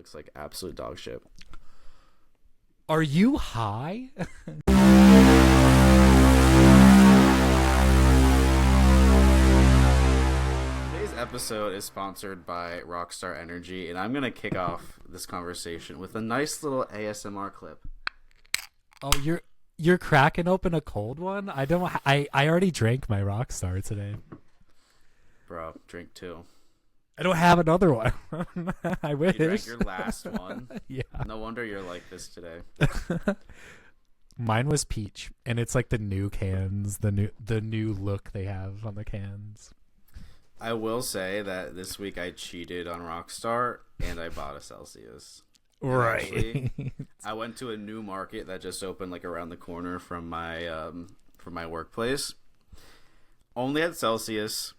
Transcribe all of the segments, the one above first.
looks like absolute dog shit. Are you high? Today's episode is sponsored by Rockstar Energy, and I'm going to kick off this conversation with a nice little ASMR clip. Oh, you're cracking open a cold one? I already drank my Rockstar today. Bro, drink two. I don't have another one. I wish. You drank your last one? Yeah. No wonder you're like this today. Mine was peach, and it's like the new cans, the new look they have on the cans. I will say that this week I cheated on Rockstar, and I bought a Celsius. Right. Actually, I went to a new market that just opened like around the corner from my workplace. Only had Celsius.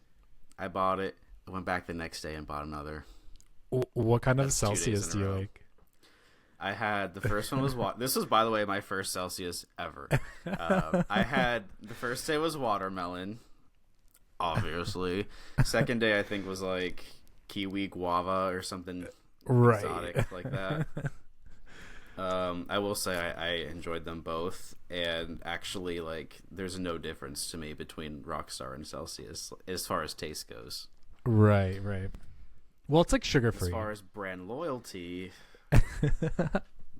I bought it. I went back the next day and bought another. What kind of That's Celsius 2 days do in a you row. like? I had the first one was this was, by the way, my first Celsius ever. I had the first day was watermelon, obviously. Second day I think was like kiwi guava or something exotic like that. I will say I enjoyed them both, and actually like there's no difference to me between Rockstar and Celsius as far as taste goes. Right. Well, it's like sugar free. As far as brand loyalty,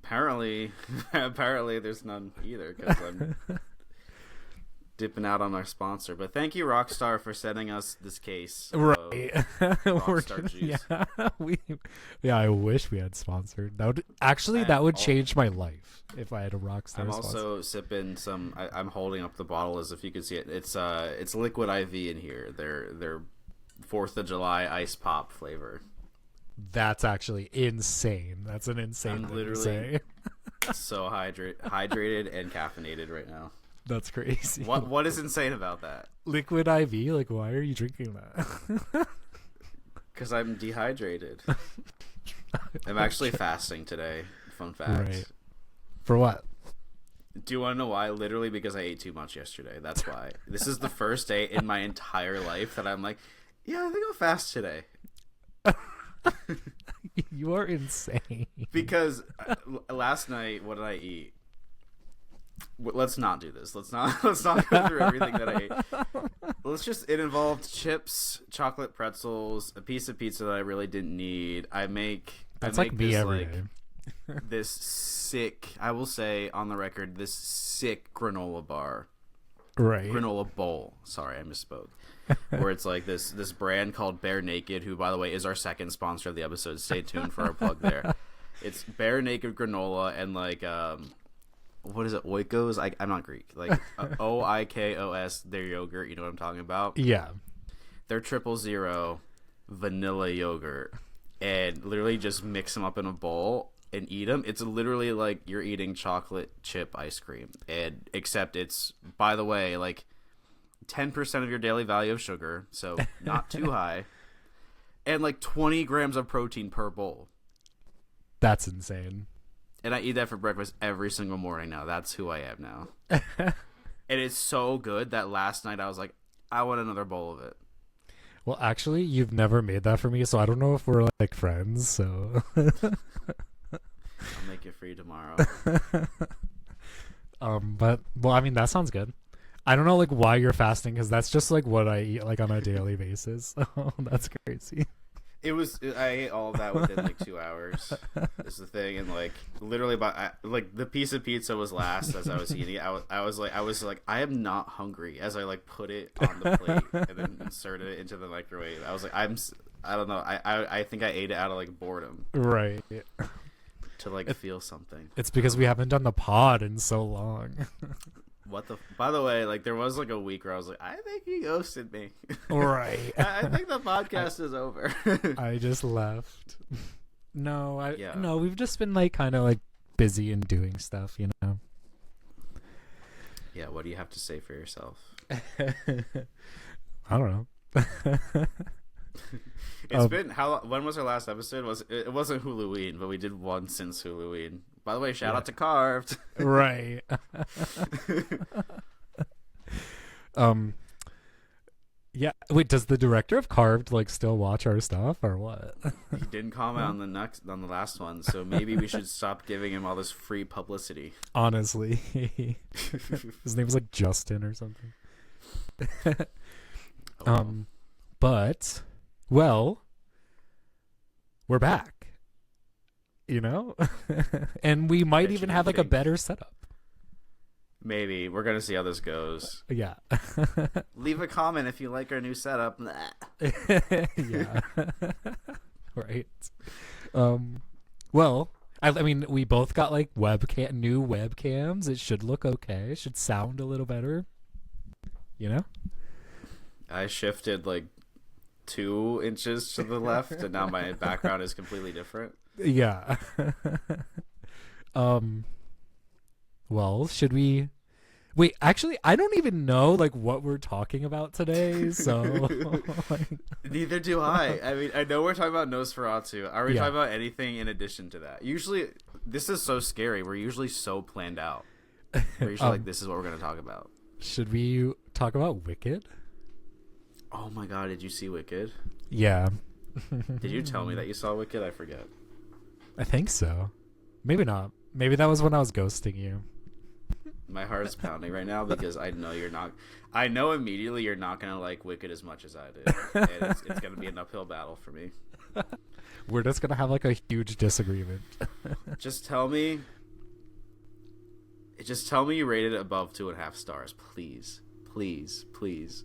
apparently there's none either, because I'm dipping out on our sponsor. But thank you, Rockstar, for sending us this case. Right. Rockstar juice. Yeah, I wish we had sponsored. That would change my life if I had a Rockstar I'm sponsor. also sipping some. I'm holding up the bottle as if you could see it. It's liquid IV in here. They're 4th of July ice pop flavor. That's actually insane. That's an insane thing to say. So hydrated and caffeinated right now. That's crazy. What is insane about that? Liquid IV? Like, why are you drinking that? Because I'm dehydrated. I'm actually fasting today. Fun fact. Right. For what? Do you want to know why? Literally because I ate too much yesterday. That's why. This is the first day in my entire life that I'm like, yeah, I think I'll fast today. You are insane. Because last night, what did I eat? Let's not do this. Let's not go through everything that I ate. It involved chips, chocolate pretzels, a piece of pizza that I really didn't need. That's like me every day. This sick, I will say on the record, this sick granola bar. Right. Granola bowl. Sorry, I misspoke. Where it's like this brand called Bare Naked, who, by the way, is our second sponsor of the episode. Stay tuned for our plug there. It's Bare Naked granola and like what is it? Oikos? I'm not Greek. Like Oikos, their yogurt. You know what I'm talking about? Yeah. They're 000 vanilla yogurt, and literally just mix them up in a bowl and eat them. It's literally like you're eating chocolate chip ice cream, and except it's, by the way, like 10% of your daily value of sugar, so not too high, and like 20 grams of protein per bowl. That's insane. And I eat that for breakfast every single morning now. That's who I am now. And it's so good that last night I was like, I want another bowl of it. Well, actually, you've never made that for me, so I don't know if we're like friends, so I'll make it for you tomorrow. But well, I mean, that sounds good. I don't know like why you're fasting, because that's just like what I eat like on a daily basis. Oh, that's crazy. I ate all of that within like 2 hours. Is the thing, and like literally, like the piece of pizza was last as I was eating it. I was like, I am not hungry as I like put it on the plate and then inserted it into the microwave. I was like, I don't know. I think I ate it out of like boredom. Right. To like feel something. It's because we haven't done the pod in so long. By the way, like there was like a week where I was like, I think he ghosted me. Right. I think the podcast is over. I just left. No, no, we've just been like kind of like busy and doing stuff, you know. Yeah, what do you have to say for yourself? I don't know. It's been when was our last episode? It wasn't Halloween, but we did one since Halloween. By the way, shout out to Carved. Right. Yeah. Wait, does the director of Carved like still watch our stuff or what? He didn't comment on the last one, so maybe we should stop giving him all this free publicity. Honestly. His name's like Justin or something. Oh. But well, we're back. You know? And we might even have like a better setup. Maybe. We're going to see how this goes. Yeah. Leave a comment if you like our new setup. Yeah. Right. Well, I mean, we both got like new webcams. It should look okay. It should sound a little better. You know? I shifted like 2 inches to the left, and now my background is completely different. Yeah. Well, should we wait, actually I don't even know like what we're talking about today, so like... Neither do I. I mean, I know we're talking about Nosferatu. Are we Yeah. talking about anything in addition to that? Usually this is so scary. We're usually so planned out. We're usually like, this is what we're going to talk about. Should we talk about Wicked? Oh my god, did you see Wicked? Yeah. Did you tell me that you saw Wicked? I forget. I think so. Maybe not. Maybe that was when I was ghosting you. My heart is pounding right now because I know you're not. I know immediately you're not gonna like Wicked as much as I did, and it's gonna be an uphill battle for me. We're just gonna have like a huge disagreement. Just tell me. Just tell me you rated it above 2.5 stars, please, please, please.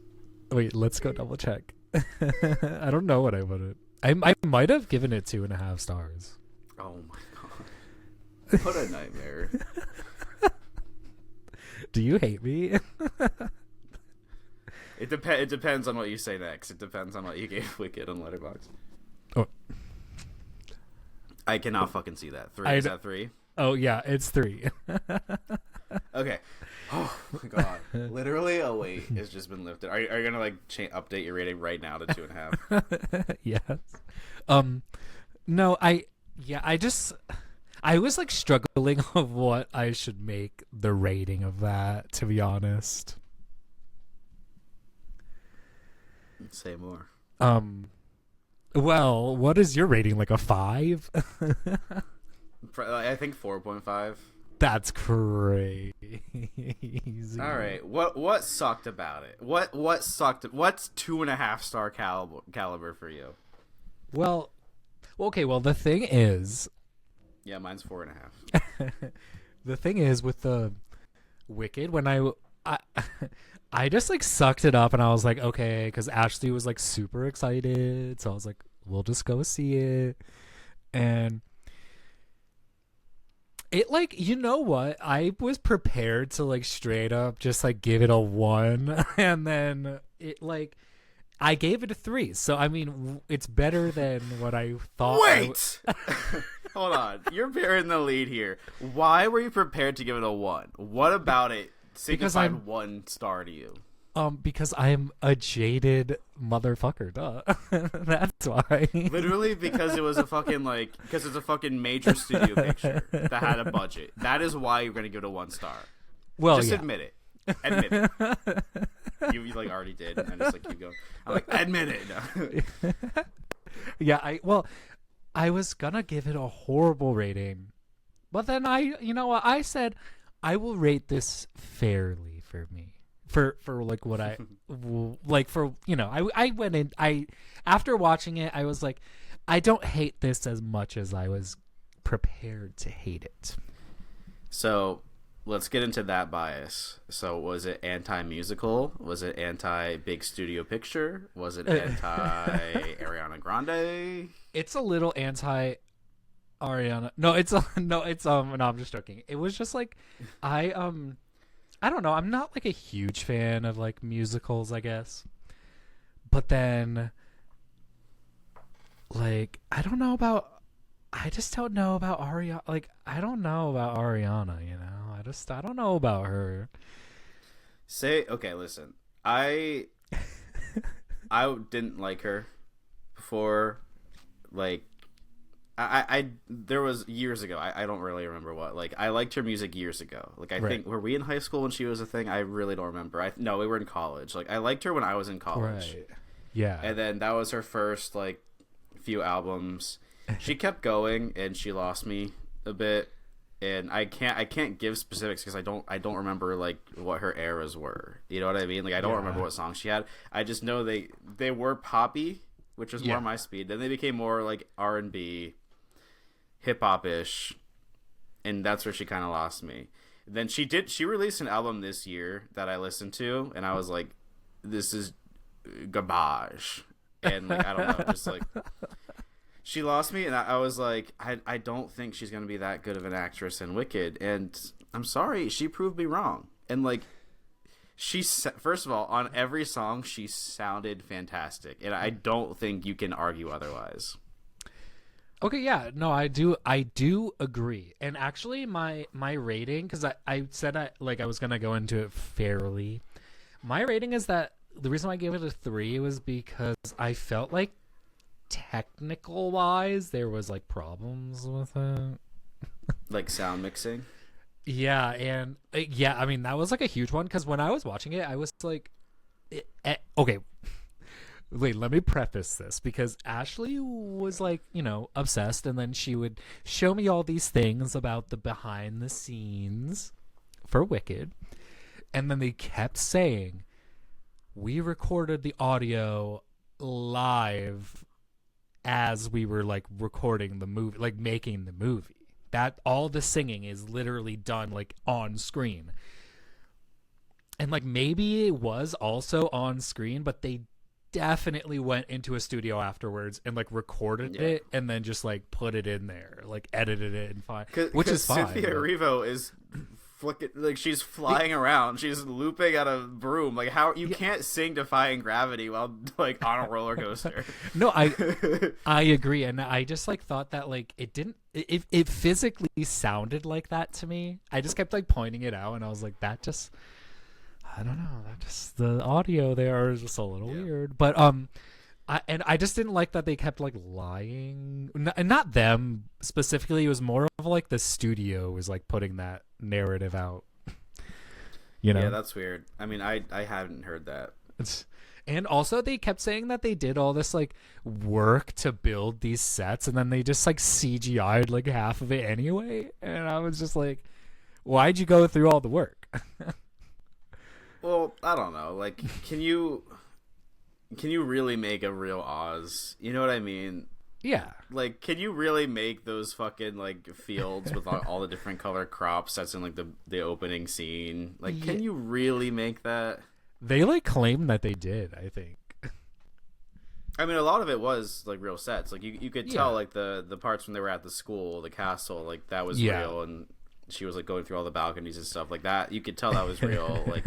Wait, let's go double check. I don't know what I would. I might have given it 2.5 stars. Oh my god! What a nightmare. Do you hate me? It depends on what you say next. It depends on what you gave Wicked on Letterboxd. Oh, I cannot fucking see that. 3 is that 3? Oh yeah, it's 3. Okay. Oh my god! Literally, a weight has just been lifted. Are you gonna like update your rating right now to 2.5? Yes. No, I was like struggling of what I should make the rating of that, to be honest. Say more. Well, what is your rating? Like a 5? I think 4.5. That's crazy. All right. What sucked about it? What sucked? What's 2.5 star caliber for you? Well, okay. Well, the thing is, Yeah, mine's 4.5. the thing is with the Wicked, when I just like sucked it up and I was like, okay, because Ashley was like super excited, so I was like, we'll just go see it. And it like, you know what? I was prepared to like straight up just like give it a 1, and then it like I gave it a 3. So I mean, it's better than what I thought. Wait. Hold on. You're bearing the lead here. Why were you prepared to give it a 1? What about it signified 1 star to you? Because I'm a jaded motherfucker, duh. That's why. Literally because it was a fucking because it's a fucking major studio picture that had a budget. That is why you're gonna give it a 1 star. Well, just yeah. admit it. Admit it. You like already did. And just like keep going. I'm like, admit it. No. Yeah, I was gonna give it a horrible rating, but then you know what? I said I will rate this fairly for me. For like what I like for, you know, I went in, after watching it I was like, I don't hate this as much as I was prepared to hate it. So let's get into that bias. So was it anti-musical? Was it anti-big studio picture? Was it anti-Ariana Grande? It's a little anti Ariana. No, I'm just joking. It was just like I don't know. I'm not like a huge fan of like musicals, I guess. But then like I just don't know about Ariana. Like I don't know about Ariana, you know. I don't know about her. Okay, listen. I didn't like her before. Like I there was years ago. I don't really remember what. Like, I liked her music years ago. Like, I think, were we in high school when she was a thing? I really don't remember. No, we were in college. Like, I liked her when I was in college. Right. Yeah. And then that was her first like few albums. She kept going, and she lost me a bit. And I can't give specifics because I don't remember like what her eras were. You know what I mean? Like, I don't remember what songs she had. I just know they were poppy, which was more my speed. Then they became more like R&B, hip hop ish, and that's where she kind of lost me. Then she released an album this year that I listened to, and I was like, this is garbage. And like, I don't know, just like, she lost me, and I was like, I don't think she's gonna be that good of an actress in Wicked, and I'm sorry, she proved me wrong. And like, first of all, on every song she sounded fantastic, and I don't think you can argue otherwise. Okay, yeah, no, I do agree. And actually, my rating, because I said I was gonna go into it fairly. My rating is that the reason I gave it a 3 was because I felt like technical wise there was like problems with it, like sound mixing. Yeah, and I mean, that was like a huge one, because when I was watching it, I was like, okay. Wait, let me preface this, because Ashley was like, obsessed, and then she would show me all these things about the behind the scenes for Wicked, and then they kept saying, we recorded the audio live as we were like recording the movie, like making the movie. That all the singing is literally done like on screen. And like, maybe it was also on screen, but they definitely went into a studio afterwards and like recorded it and then just like put it in there, like edited it and fine, which is fine. Cynthia Erivo is flicking, like, she's flying around, she's looping on a broom. Like, how you can't sing Defying Gravity while like on a roller coaster. No, I agree, and I just like thought that like it physically sounded like that to me. I just kept like pointing it out, and I was like, that just, I don't know, that just, the audio there is just a little weird. But I just didn't like that they kept like lying, and not them specifically. It was more of like the studio was like putting that narrative out. Yeah, that's weird. I mean, I hadn't heard that. And also they kept saying that they did all this like work to build these sets, and then they just like CGI'd like half of it anyway. And I was just like, why'd you go through all the work? Well, I don't know. Like, can you really make a real Oz? You know what I mean? Yeah. Like, can you really make those fucking like fields with all the different color crops that's in like the opening scene? Like, can you really make that? They like claim that they did, I think. I mean, a lot of it was like real sets. Like, you could tell like the parts when they were at the school, the castle, like that was real, and she was like going through all the balconies and stuff like that. You could tell that was real. Like,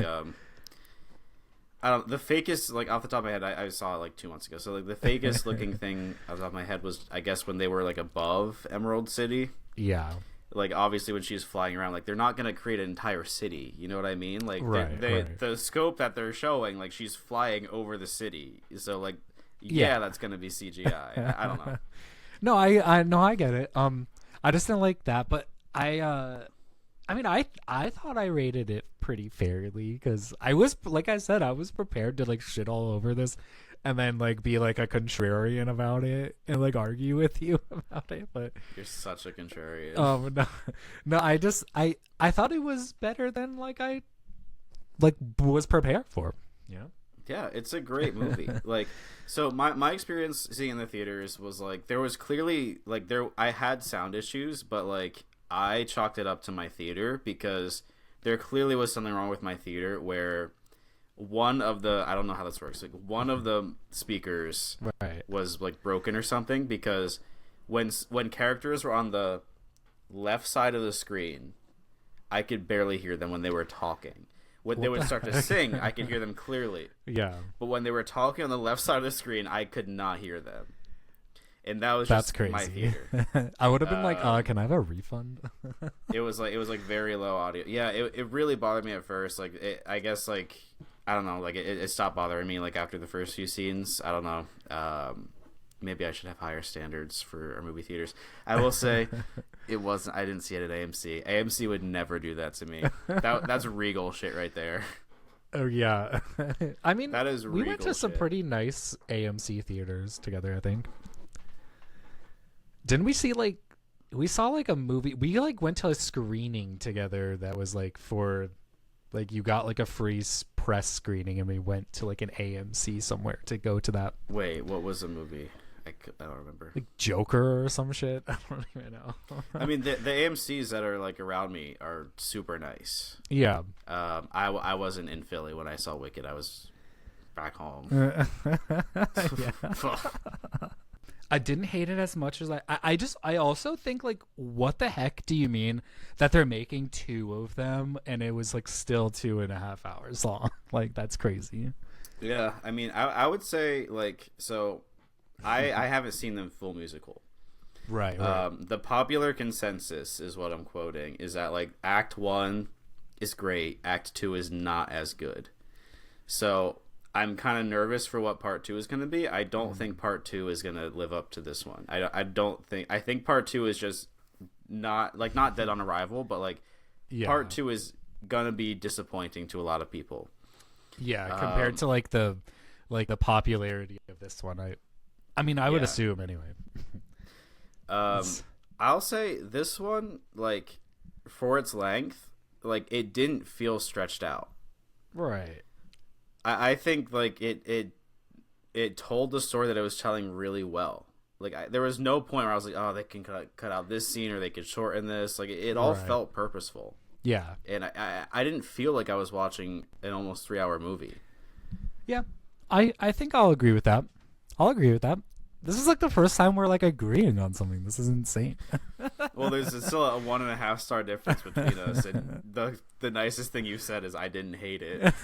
I don't. The fakest, like off the top of my head, I saw it like 2 months ago. So like the fakest looking thing off the top of my head was, I guess, when they were like above Emerald City. Yeah. Like, obviously when she's flying around, like they're not gonna create an entire city. You know what I mean? Like, right. The scope that they're showing, like she's flying over the city. So like, that's gonna be CGI. I don't know. No, I get it. I just didn't like that, but I mean, I thought I rated it pretty fairly, because I was, like I said, I was prepared to like shit all over this, and then like be like a contrarian about it and like argue with you about it. But you're such a contrarian. No, I thought it was better than like I like was prepared for. Yeah, it's a great movie. Like, so my experience seeing it in the theaters was like, there was clearly like I had sound issues, but like I chalked it up to my theater, because there clearly was something wrong with my theater where one of the, I don't know how this works, like one of the speakers was like broken or something, because when characters were on the left side of the screen, I could barely hear them when they were talking. When they would start to sing, I could hear them clearly. Yeah. But when they were talking on the left side of the screen, I could not hear them. And that was just crazy. My theater. I would have been like, can I have a refund? it was like very low audio. Yeah, it really bothered me at first. Like, I guess, like, I don't know, like it stopped bothering me like after the first few scenes. I don't know. maybe I should have higher standards for our movie theaters. I will say it wasn't. I didn't see it at AMC. AMC would never do that to me. That's Regal shit right there. Oh yeah. I mean, that is we went to some shit. pretty nice AMC theaters together, I think. Didn't we see like we saw like a movie? We like went to a screening together that was like for like you got like a free press screening, and we went to like an AMC somewhere to go to that. Wait, what was the movie? I don't remember. Like Joker or some shit. I don't even know. I mean, the AMCs that are like around me are super nice. Yeah. I wasn't in Philly when I saw Wicked. I was back home. I didn't hate it as much as I also think like, what the heck do you mean that they're making 2 of them and it was like still 2.5 hours long? Like, that's crazy. Yeah, I mean, I would say like, so I haven't seen them full musical. Right. The popular consensus is what I'm quoting is that like Act 1 is great, Act 2 is not as good. So I'm kind of nervous for what Part 2 is going to be. I don't think Part 2 is going to live up to this one. I think Part 2 is just not dead on arrival, but like Part 2 is going to be disappointing to a lot of people. Yeah, compared to like the popularity of this one. I mean, I would assume anyway. I'll say this one, like, for its length, like, it didn't feel stretched out. Right. I think like it told the story that it was telling really well. Like there was no point where I was like, oh, they can cut out this scene or they could shorten this. Like it all felt purposeful. Yeah. And I didn't feel like I was watching an almost 3-hour movie. Yeah. I think I'll agree with that. This is like the first time we're like agreeing on something. This is insane. Well, there's still a 1.5 star difference between us, and the nicest thing you said is I didn't hate it.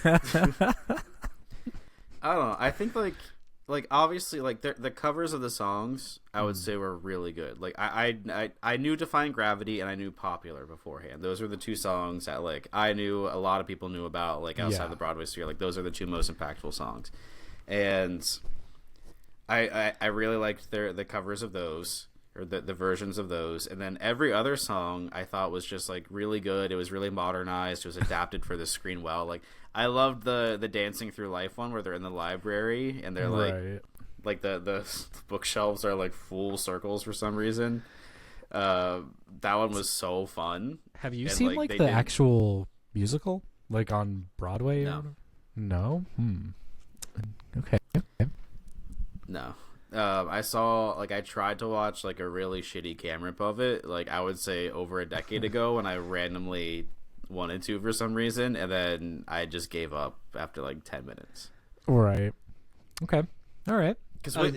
I don't know. I think like obviously like the covers of the songs I would say were really good. Like I knew Defying Gravity and I knew Popular beforehand. Those were the 2 songs that like I knew a lot of people knew about like outside the Broadway sphere. Like those are the 2 most impactful songs, and I really liked the covers of those, or the versions of those, and then every other song I thought was just like really good. It was really modernized. It was adapted for the screen well. Like I loved the Dancing Through Life one where they're in the library and they're like the bookshelves are like full circles for some reason. That one was so fun. Have you seen like the actual musical like on Broadway? No. No. Okay. No. I saw, like, I tried to watch, like, a really shitty cam rip of it, like, I would say over a decade ago when I randomly wanted to for some reason, and then I just gave up after, like, 10 minutes. Right. Okay. All right. Because, I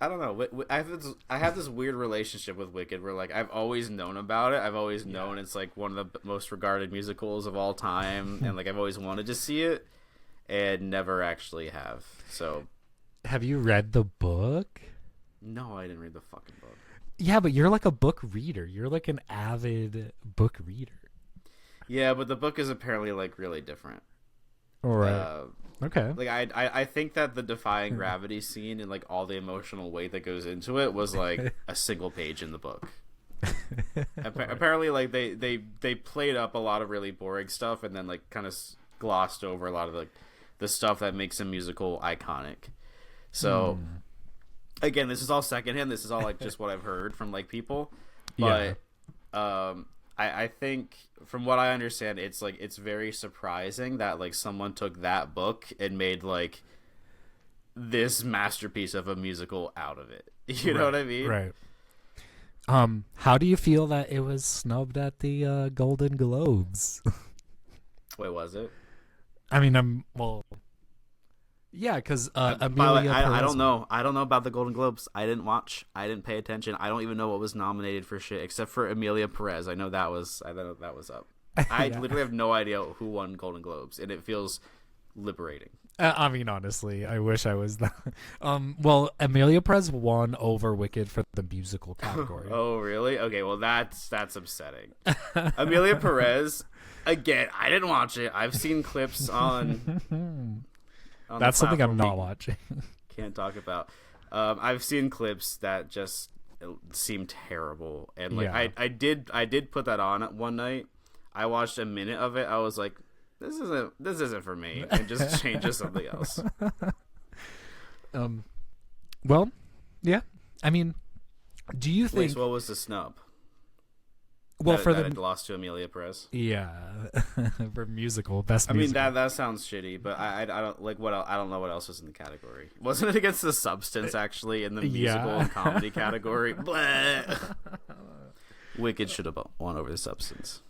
don't know, I have this weird relationship with Wicked where, like, I've always known about it. I've always known it's, like, one of the most regarded musicals of all time, and, like, I've always wanted to see it, and never actually have, so... Have you read the book? No, I didn't read the fucking book. Yeah, but you're like a book reader. You're like an avid book reader. Yeah, but the book is apparently like really different. All right. Okay. Like I think that the Defying Gravity scene and like all the emotional weight that goes into it was like a single page in the book. Apparently, like they played up a lot of really boring stuff and then like kind of glossed over a lot of like the stuff that makes a musical iconic. So, again, this is all secondhand. This is all like just what I've heard from like people. But I think from what I understand, it's like it's very surprising that like someone took that book and made like this masterpiece of a musical out of it. You know what I mean? Right. How do you feel that it was snubbed at the Golden Globes? Wait, was it? I mean, yeah, because Amelia. I don't know. I don't know about the Golden Globes. I didn't watch. I didn't pay attention. I don't even know what was nominated for shit except for Amelia Perez. I know that was up. I literally have no idea who won Golden Globes, and it feels liberating. I mean, honestly, I wish I was that. Well, Amelia Perez won over Wicked for the musical category. Oh, really? Okay, well that's upsetting. Amelia Perez, again, I didn't watch it. I've seen clips on that's something I'm not watching. Can't talk about. I've seen clips that just seem terrible, and like Yeah. I did put that on one night. I watched a minute of it. I was like, this isn't for me, and just change to something else. Well, yeah. I mean, do you Wait, think? so what was the snub? Well, that, for that the it lost to Amelia Perez. yeah, for musical best. I mean musical. that sounds shitty, but I don't like what I don't know what else was in the category. Wasn't it against The Substance actually in the musical and comedy category? Bleh. Wicked should have won over The Substance.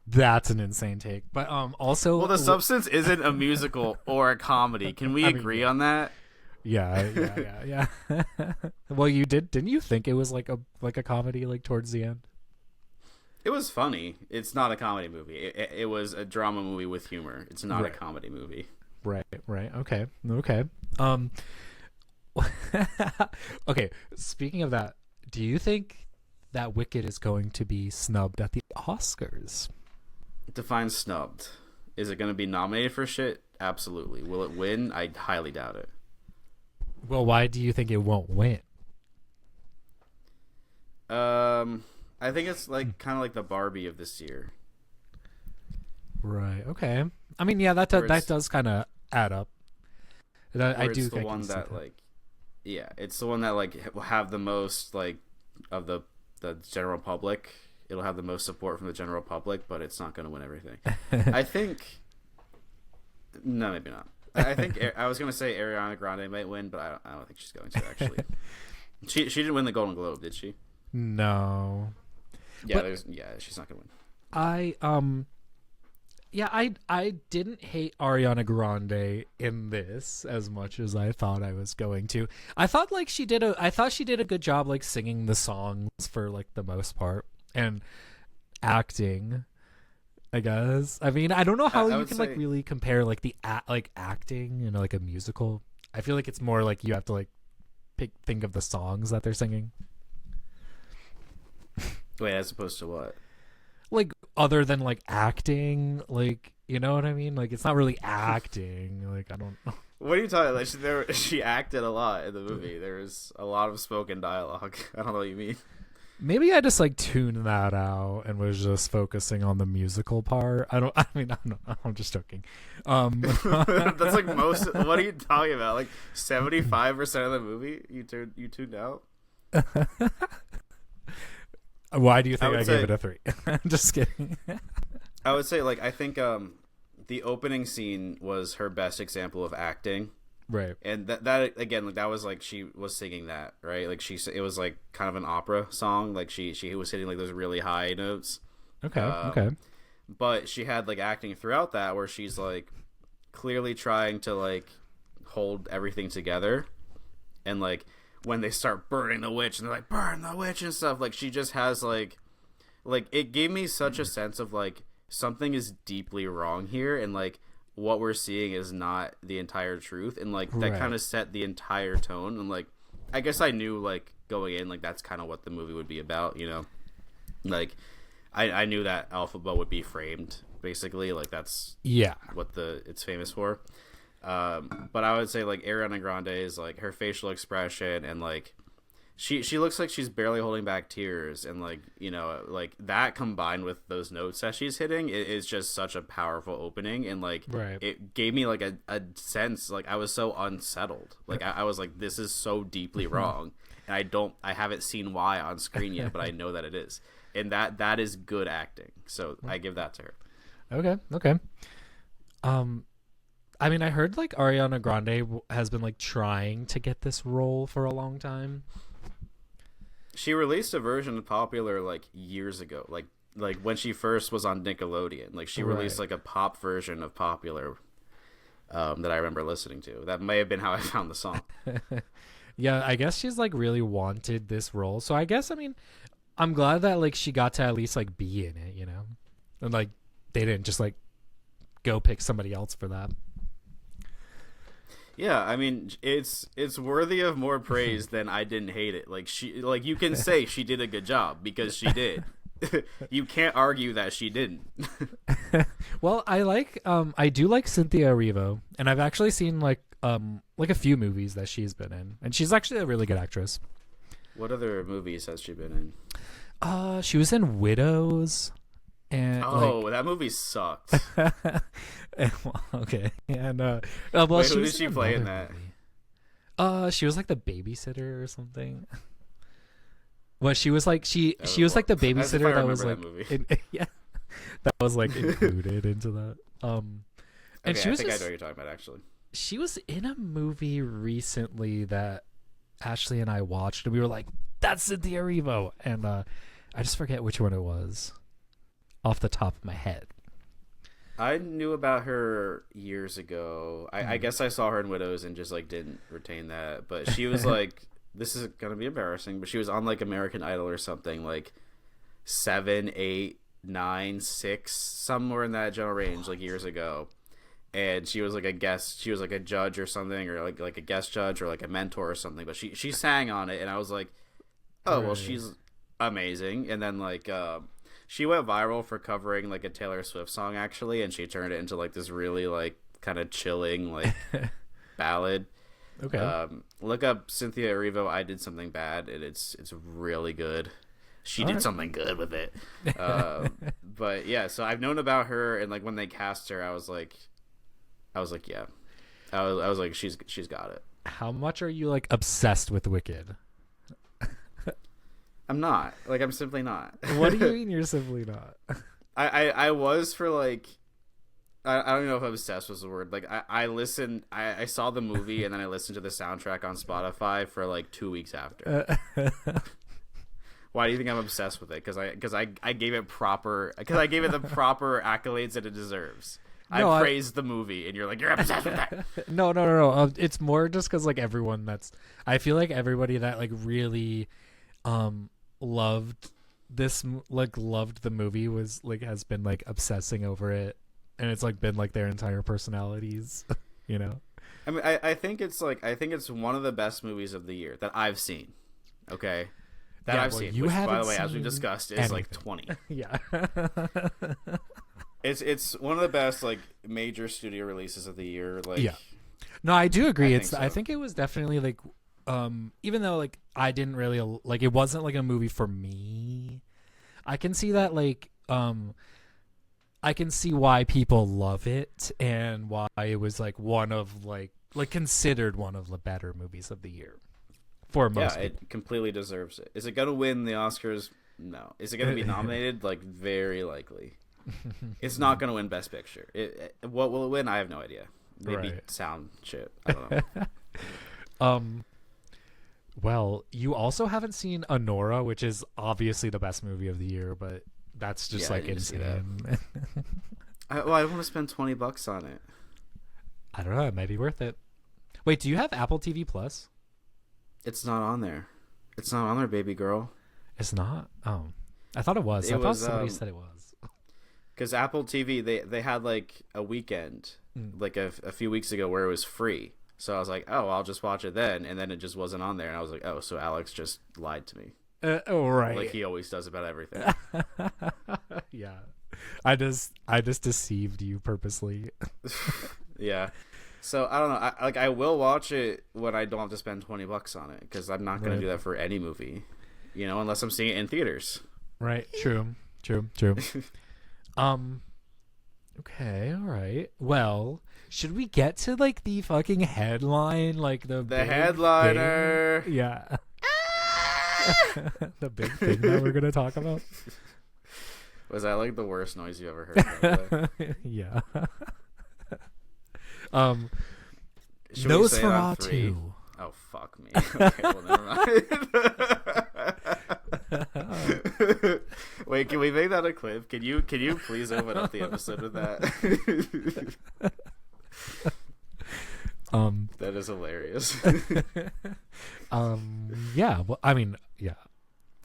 That's an insane take. But also, Well, The Substance isn't a musical or a comedy. Can we agree on that? Yeah. Well, didn't you think it was like a comedy like towards the end? It was funny. It's not a comedy movie. It was a drama movie with humor. It's not a comedy movie. Right. Okay. Okay. Speaking of that, do you think that Wicked is going to be snubbed at the Oscars? Define snubbed. Is it going to be nominated for shit? Absolutely. Will it win? I highly doubt it. Well, why do you think it won't win? I think it's like kind of like the Barbie of this year. Right. Okay. I mean, yeah, that does kind of add up. I do it's the think one that like, yeah, it's the one that like will have the most like of the general public. It'll have the most support from the general public, but it's not going to win everything. I think. No, maybe not. I think I was going to say Ariana Grande might win, but I don't think she's going to actually. She didn't win the Golden Globe, did she? No. Yeah, she's not going to win. I didn't hate Ariana Grande in this as much as I thought I was going to. I thought she did a good job like singing the songs for like the most part and acting, I guess. I mean, I don't know how you can like really compare like the acting in like a musical. I feel like it's more like you have to like think of the songs that they're singing. Wait, as opposed to what? Like other than like acting, like, you know what I mean? Like it's not really acting. Like I don't know. What are you talking about? She acted a lot in the movie. There was a lot of spoken dialogue. I don't know what you mean. Maybe I just like tuned that out and was just focusing on the musical part. I'm just joking. That's like most. What are you talking about? Like 75% of the movie you tuned out. Why do you think I gave it a 3? Just kidding. I would say like I think the opening scene was her best example of acting. Right. And that again, like that was like she was singing that, right? Like it was like kind of an opera song. Like she was hitting like those really high notes. Okay. But she had like acting throughout that where she's like clearly trying to like hold everything together, and like when they start burning the witch and they're like burn the witch and stuff, like she just has like it gave me such a sense of like something is deeply wrong here, and like what we're seeing is not the entire truth, and like that kind of set the entire tone. And like I guess I knew like going in like that's kind of what the movie would be about, you know. Like I knew that Elphaba would be framed basically, like that's what it's famous for. But I would say like Ariana Grande is like her facial expression, and like she looks like she's barely holding back tears, and like, you know, like that combined with those notes that she's hitting, it is just such a powerful opening. And like it gave me like a sense, like I was so unsettled, like I was like, this is so deeply wrong, and I haven't seen why on screen yet, but I know that it is, and that is good acting, so I give that to her. Okay. I mean, I heard like Ariana Grande has been like trying to get this role for a long time. She released a version of Popular like years ago, like when she first was on Nickelodeon. Like she released like a pop version of Popular that I remember listening to. That may have been how I found the song. Yeah, I guess she's like really wanted this role. So I guess, I mean, I'm glad that like she got to at least like be in it, you know? And like they didn't just like go pick somebody else for that. Yeah, I mean, it's worthy of more praise than I didn't hate it. Like you can say she did a good job because she did. You can't argue that she didn't. Well, I do like Cynthia Erivo, and I've actually seen like like a few movies that she's been in, and she's actually a really good actress. What other movies has she been in? She was in Widows. And that movie sucked. Okay. And well, wait, who did she play in that? She was like the babysitter or something. Well, she was like she was like the babysitter that was like yeah, that was like included into that. And okay, she was I think I know what you're talking about actually. She was in a movie recently that Ashley and I watched, and we were like, "That's Cynthia Erivo," and I just forget which one it was off the top of my head. I knew about her years ago. I guess I saw her in Widows and just like didn't retain that. But she was like, this is gonna be embarrassing, but she was on like American Idol or something, like 7, 8, 9, 6, somewhere in that general range, like years ago. And she was like a guest. She was like a judge or something, or like a guest judge or like a mentor or something. But she sang on it, and I was like, oh well, she's amazing. And then like. She went viral for covering like a Taylor Swift song actually, and she turned it into like this really like kind of chilling like ballad. Okay. Look up Cynthia Erivo, I Did Something Bad, and it's really good. She did something good with it. But yeah, so I've known about her, and like when they cast her, I was like yeah. I was like she's got it. How much are you like obsessed with Wicked? I'm not. Like, I'm simply not. What do you mean you're simply not? I was for, like... I don't know if obsessed was the word. Like, I listened... I saw the movie, and then I listened to the soundtrack on Spotify for, like, 2 weeks after. Why do you think I'm obsessed with it? Because I gave it proper... Because I gave it the proper accolades that it deserves. No, I praised the movie, and you're like, you're obsessed with that. No. It's more just because, like, everyone that's... I feel like everybody that, like, really... loved the movie was like has been like obsessing over it, and it's like been like their entire personalities. You know, I mean, I think it's one of the best movies of the year that I've seen. Okay, I've seen. Which, by the way, as we discussed, is like 20. Yeah. It's one of the best like major studio releases of the year. Like, yeah. No, I do agree. I so. think it was definitely like. Even though like I didn't really like it wasn't like a movie for me, I can see that like I can see why people love it and why it was like one of like considered one of the better movies of the year for most people. It completely deserves it. Is it gonna win the Oscars? No. Is it gonna be nominated? Like very likely. It's not gonna win Best Picture. What will it win? I have no idea. Maybe sound shit. I don't know. Well, you also haven't seen Anora, which is obviously the best movie of the year, but that's just like insane. I want to spend $20 on it. I don't know. It might be worth it. Wait, do you have Apple TV Plus? It's not on there. It's not on there, baby girl. It's not? Oh, I thought it was. I thought somebody said it was. Because Apple TV, they had like a weekend, like a few weeks ago, where it was free. So I was like, oh, I'll just watch it then. And then it just wasn't on there. And I was like, oh, so Alex just lied to me. Right. Like he always does about everything. Yeah. I just deceived you purposely. Yeah. So I don't know. I will watch it when I don't have to spend $20 on it. Because I'm not going to do that for any movie. You know, unless I'm seeing it in theaters. Right. True. Okay. All right. Well... Should we get to like the fucking headline, like the headliner? Thing? Yeah, the big thing that we're gonna talk about. Was that like the worst noise you ever heard? Yeah. Nosferatu. Oh fuck me. Okay, well never mind. Wait, can we make that a clip? Can you please open up the episode with that? That is hilarious. Yeah, well, I mean, yeah.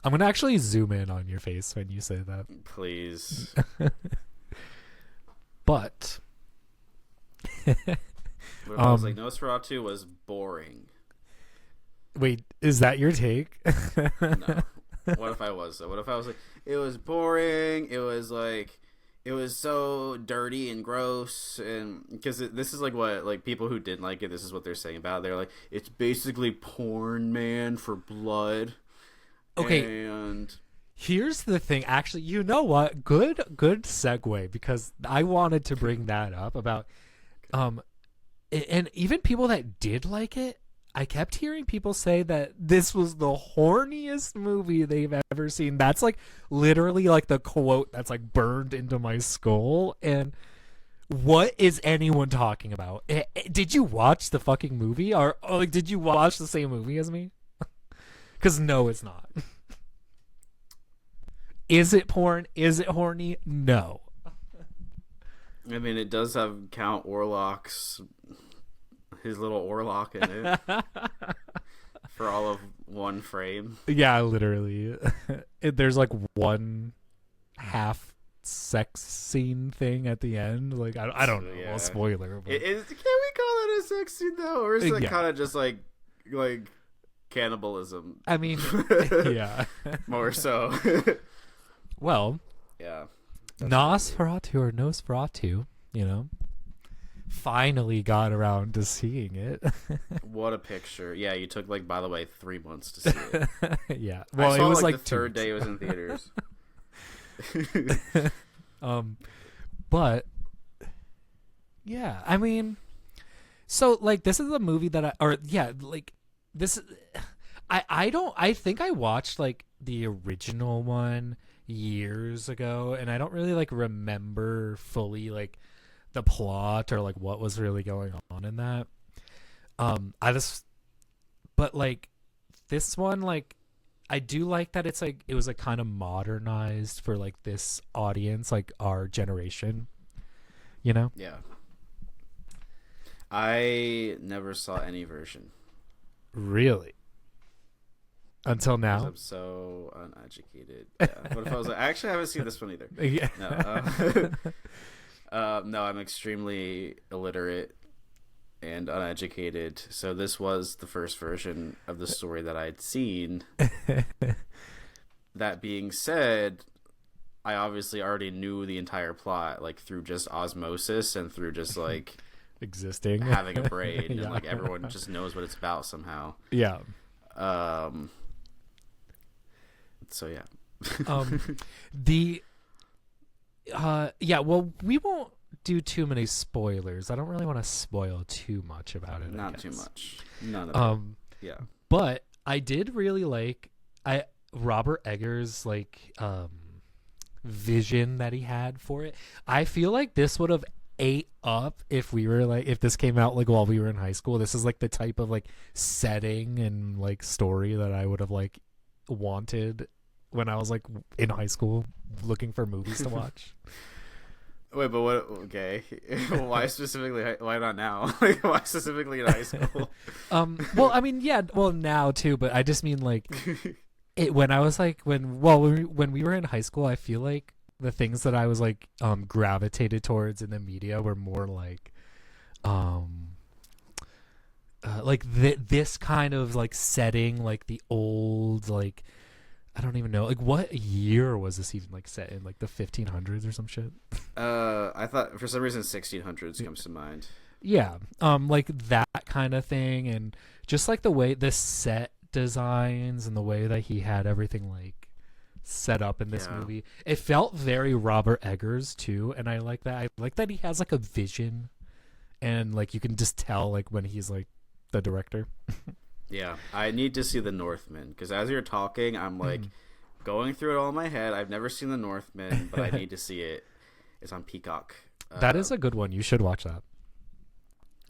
I'm gonna actually zoom in on your face when you say that. Please. But I was like, Nosferatu was boring. Wait, is that your take? No. What if I was though? What if I was like, it was boring, it was like it was so dirty and gross, and because this is like what like people who didn't like it, this is what they're saying about it. They're like, it's basically porn, man, for blood. Okay, And here's the thing. Actually, you know what? Good segue, because I wanted to bring that up about and even people that did like it, I kept hearing people say that this was the horniest movie they've ever seen. That's like literally like the quote that's like burned into my skull. And what is anyone talking about? Did you watch the fucking movie, or like did you watch the same movie as me? Because no, it's not. Is it porn? Is it horny? No. I mean, it does have Count Orloks, his little Orlok in it, for all of one frame. Yeah, literally. There's like one half sex scene thing at the end. Like I don't know. Yeah. Well, spoiler. But... Can we call it a sex scene though, or is it Yeah. kind of just like cannibalism? I mean, yeah. More so. Well, Yeah. Nosferatu or Nosferatu, you know, finally got around to seeing it. What a picture. Yeah, you took like, by the way, 3 months to see it. Yeah. Well, I saw it was like like the third day it was in theaters. But yeah, I mean, so like this is a movie that I think I watched like the original one years ago, and I don't really like remember fully like the plot or like what was really going on in that. But like this one, like I do like that it's like it was like kind of modernized for like this audience, like our generation, you know? Yeah. I never saw any version. Really? Until Because now? I'm so uneducated. Yeah. What if I was like, I actually haven't seen this one either. Yeah. No, no, I'm extremely illiterate and uneducated. So this was the first version of the story that I'd seen. That being said, I obviously already knew the entire plot, like through just osmosis and through just like Existing. having a brain, Yeah. and like everyone just knows what it's about somehow. Yeah. So yeah. Yeah, well, we won't do too many spoilers. I don't really want to spoil too much about it. Not too much. None of it. Yeah. But I did really like Robert Eggers' like vision that he had for it. I feel like this would have ate up if we were like if this came out like while we were in high school. This is like the type of like setting and like story that I would have like wanted when I was like in high school looking for movies to watch. Wait, but what? Okay, why specifically? Why not now? Like, why specifically in high school? Well, I mean, yeah, well now too, but I just mean like when I was like when we were in high school, I feel like the things that I was like gravitated towards in the media were more like this kind of like setting, like the old like. I don't even know. Like, what year was this even like set in? Like the 1500s or some shit? I thought for some reason 1600s comes to mind. Yeah, like that kind of thing, and just like the way the set designs and the way that he had everything like set up in this movie. It felt very Robert Eggers too, and I like that. I like that he has like a vision, and like you can just tell like when he's like the director. Yeah, I need to see The Northman, because as you're talking, I'm like going through it all in my head. I've never seen The Northman, but I need to see it. It's on Peacock. That is a good one. You should watch that.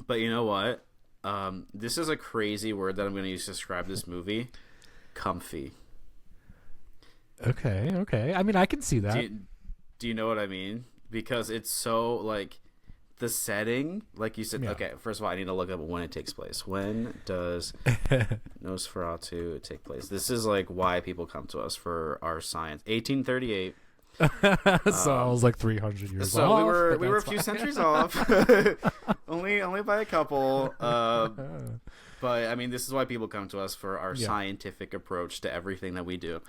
But you know what? This is a crazy word that I'm going to use to describe this movie. Comfy. Okay. I mean, I can see that. Do you know what I mean? Because it's so like the setting, like you said. Yeah. Okay, first of all, I need to look up when it takes place. When does Nosferatu take place? This is like why people come to us for our science. 1838. So I was like 300 years so off. we were a few centuries off, only by a couple. But I mean, this is why people come to us for our scientific approach to everything that we do.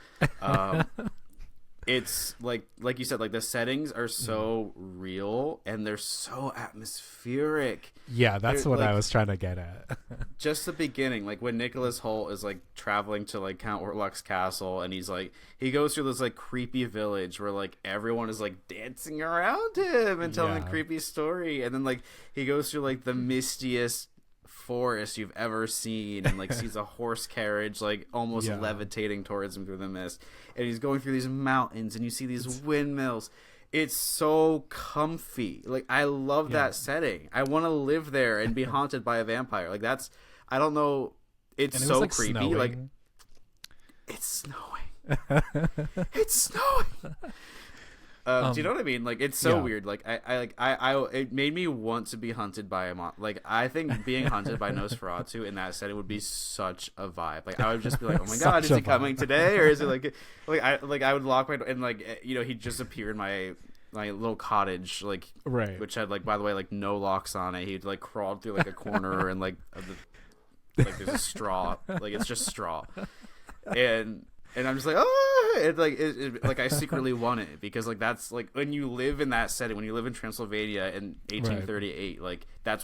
it's like you said, like the settings are so real and they're so atmospheric. Yeah, that's what I was trying to get at. Just the beginning, like when Nicholas Hoult is like traveling to like Count Orlok's castle, and he goes through this like creepy village where like everyone is like dancing around him and telling a creepy story, and then like he goes through like the mistiest forest you've ever seen, and like sees a horse carriage like almost levitating towards him through the mist, and he's going through these mountains, and you see these windmills. It's so comfy. Like, I love that setting. I want to live there and be haunted by a vampire. Like, that's, I don't know, it's so like creepy. Snowing. Like, it's snowing. It's snowing. Do you know what I mean? Like, it's so weird. Like, I it made me want to be hunted by a like, I think being hunted by Nosferatu in that setting would be such a vibe. Like, I would just be like, oh my god, is he coming today, or is it like I would lock my door, and like, you know, he'd just appear in my little cottage, like, which had like, by the way, like no locks on it. He'd like crawled through like a corner and like there's a straw, like it's just straw, and I'm just like, oh, it's like like I secretly want it, because like that's like when you live in that setting, when you live in Transylvania in 1838, like that's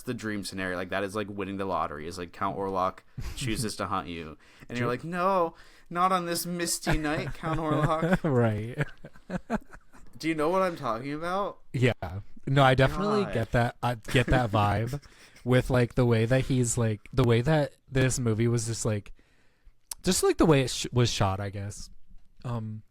the dream scenario. Like that is like winning the lottery. Is like Count Orlok chooses to hunt you, and you're like, no, not on this misty night, Count Orlok. Right. Do you know what I'm talking about? Yeah. No, I definitely get that. I get that vibe with like the way that he's like, the way that this movie was just like the way it was shot, I guess. And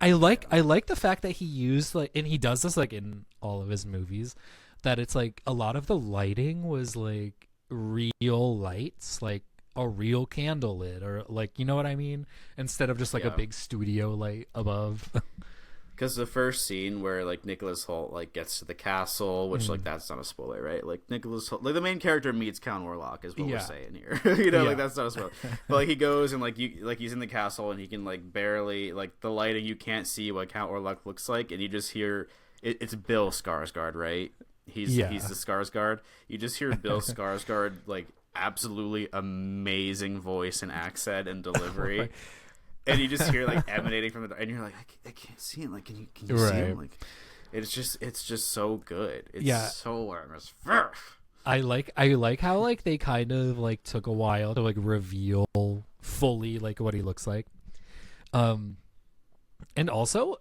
I like the fact that he used like, and he does this like in all of his movies, that it's like a lot of the lighting was like real lights, like a real candle lit, or like, you know what I mean, instead of just like a big studio light above. Because the first scene where like Nicholas Hoult like gets to the castle, which like that's not a spoiler, right? Like Nicholas Hoult, like the main character meets Count Orlok, is what we're saying here. You know, like that's not a spoiler. But like he goes and like he's in the castle, and he can like barely, like the lighting, you can't see what Count Orlok looks like, and you just hear it's Bill Skarsgård, right? He's the Skarsgård. You just hear Bill Skarsgård like absolutely amazing voice and accent and delivery. And you just hear like emanating from the, and you're like, I can't see him. Like, can you see him? Like, it's just so good. It's so atmospheric. I like how like they kind of like took a while to like reveal fully like what he looks like. And also,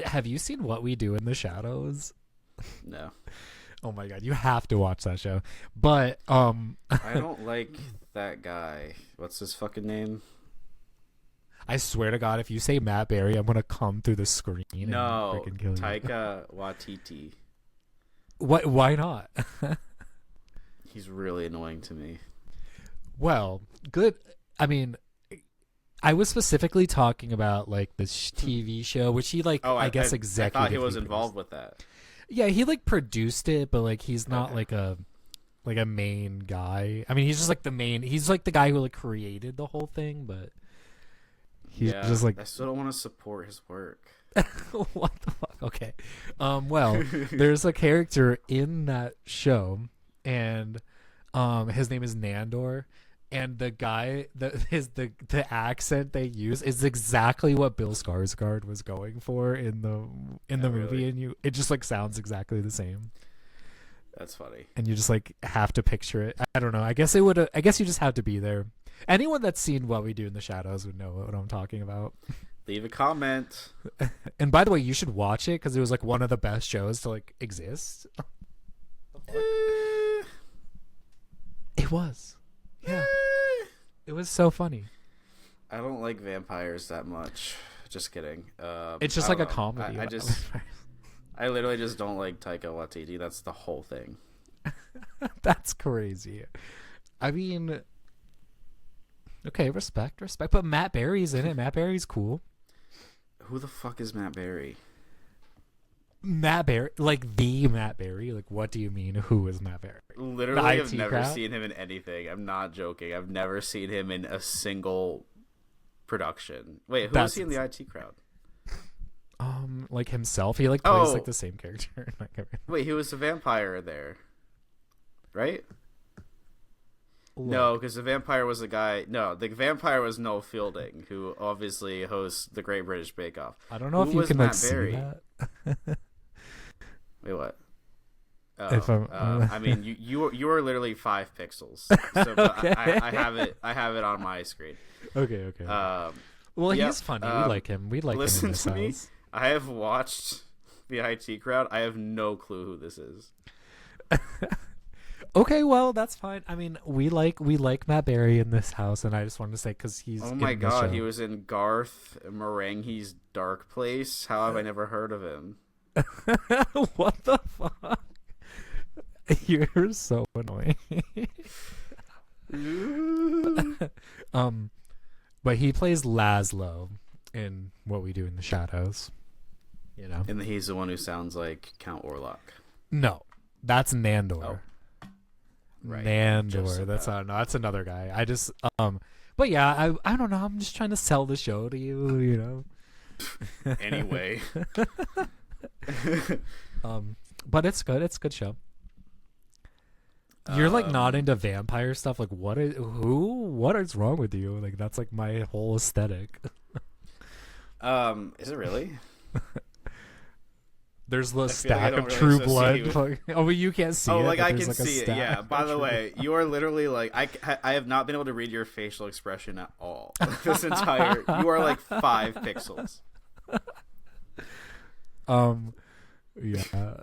have you seen What We Do in the Shadows? No. Oh my god, you have to watch that show. But I don't like that guy. What's his fucking name? I swear to God, if you say Matt Berry, I'm gonna come through the screen. No, and freaking kill you. Taika Waititi. What? Why not? He's really annoying to me. Well, good. I mean, I was specifically talking about like this TV show, which he like. I guess executive. I thought he was involved with that. Yeah, he like produced it, but like he's not like a main guy. I mean, he's just like the main. He's like the guy who like created the whole thing, but. He's just like, I still don't want to support his work. What the fuck? Okay. Well, there's a character in that show, and his name is Nandor, and the guy the accent they use is exactly what Bill Skarsgård was going for in the movie, really? And it just like sounds exactly the same. That's funny. And you just like have to picture it. I don't know. I guess you just have to be there. Anyone that's seen What We Do in the Shadows would know what I'm talking about. Leave a comment. And by the way, you should watch it, because it was like one of the best shows to like exist. It was. Yeah. It was so funny. I don't like vampires that much. Just kidding. It's just like a comedy. I literally just don't like Taika Waititi. That's the whole thing. That's crazy. I mean, okay, respect. But Matt Berry's in it. Matt Berry's cool. Who the fuck is Matt Berry? Matt Berry, like the Matt Berry. Like, what do you mean? Who is Matt Berry? Literally, I've never seen him in anything. I'm not joking. I've never seen him in a single production. Wait, who was he in the IT Crowd? Like himself. He like plays like the same character. Wait, he was a vampire there, right? No, because the vampire was the guy. No, the vampire was Noel Fielding, who obviously hosts the Great British Bake Off. I don't know if you can like see that. Wait, what? If I mean, you are literally 5 pixels. So Okay. I have it on my screen. Okay. Well, yep, he's funny. We like him. We like him in listen this to house. me. I have watched the IT Crowd. I have no clue who this is. Okay, well that's fine. I mean, we like Matt Berry in this house, and I just wanted to say because he's Oh my in the god, show. he was in Garth Marenghi's Dark Place. How have I never heard of him? What the fuck? You're so annoying. But he plays Laszlo in What We Do in the Shadows. You know, And he's the one who sounds like Count Orlok. no, that's Nandor. Oh. Right. Nandor. That's that's another guy. I just but yeah, I don't know. I'm just trying to sell the show to you. You know. Anyway. But it's good. It's a good show. You're like not into vampire stuff. Like, what is wrong with you? Like, that's like my whole aesthetic. Is it really? There's the I stack don't of really True associate Blood. Oh, but you can't see it. Oh, like but I there's, can like, a see it. stack Yeah. of By the True way, you are literally like I have not been able to read your facial expression at all. This entire you are like 5 pixels. Yeah.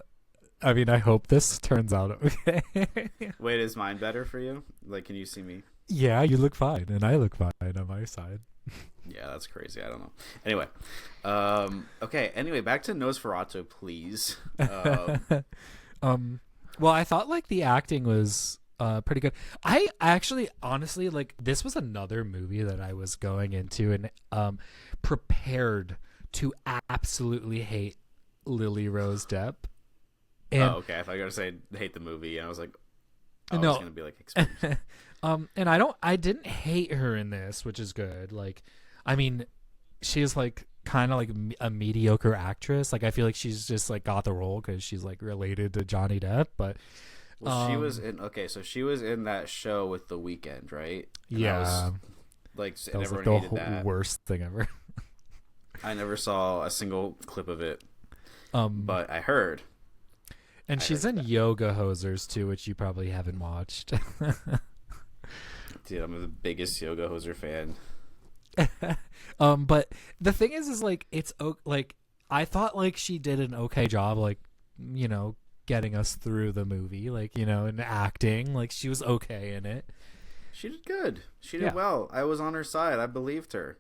I mean, I hope this turns out okay. Wait, is mine better for you? Like, can you see me? Yeah, you look fine, and I look fine on my side. Yeah, that's crazy. I don't know. Anyway, okay. Anyway, back to Nosferatu, please. Well, I thought like the acting was pretty good. I actually, honestly, like this was another movie that I was going into and prepared to absolutely hate Lily Rose Depp. And, okay. I thought you were gonna say hate the movie, and I was like, I no. was gonna be like, explain. And I didn't hate her in this, which is good. Like, I mean, she's like kind of like a mediocre actress. Like, I feel like she's just like got the role because she's like related to Johnny Depp. But well, she was in so she was in that show with The Weeknd, right? And yeah, that was, like, that was like everyone the hated that. worst thing ever. I never saw a single clip of it, but I heard. And she's in Yoga Hosers too, which you probably haven't watched. Dude, I'm the biggest Yoga Hoser fan. But the thing is like it's like I thought like she did an okay job, like, you know, getting us through the movie, like, you know, and acting, like she was okay in it. She did good. She did well. I was on her side. I believed her.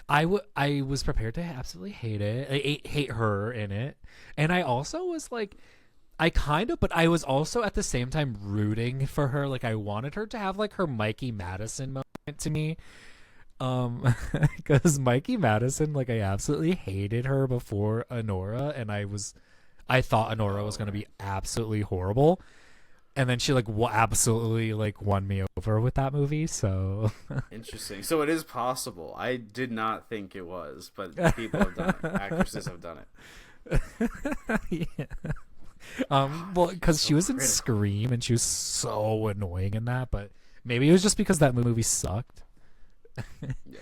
I was prepared to absolutely hate it. I hate her in it, and I also was like. But I was also at the same time rooting for her. Like, I wanted her to have like her Mikey Madison moment to me. Because Mikey Madison, like, I absolutely hated her before Honora, and I thought Honora was going to be absolutely horrible. And then she like absolutely like won me over with that movie. So interesting. So it is possible. I did not think it was, but people have done it. Actresses have done it. Yeah. Well, because so she was in critical. Scream and she was so annoying in that, but maybe it was just because that movie sucked. Yeah.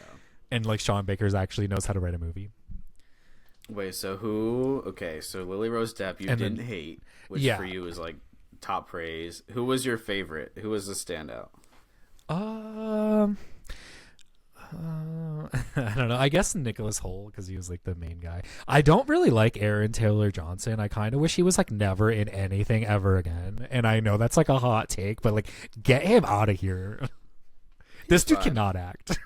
And like Sean Baker's actually knows how to write a movie. Wait, so who? Okay, so Lily Rose Depp, you And didn't then- hate, which yeah. for you is like top praise. Who was your favorite? Who was the standout? I don't know. I guess Nicholas Hoult because he was like the main guy. I don't really like Aaron Taylor Johnson. I kind of wish he was like never in anything ever again. And I know that's like a hot take, but like get him out of here. This dude fine. cannot act.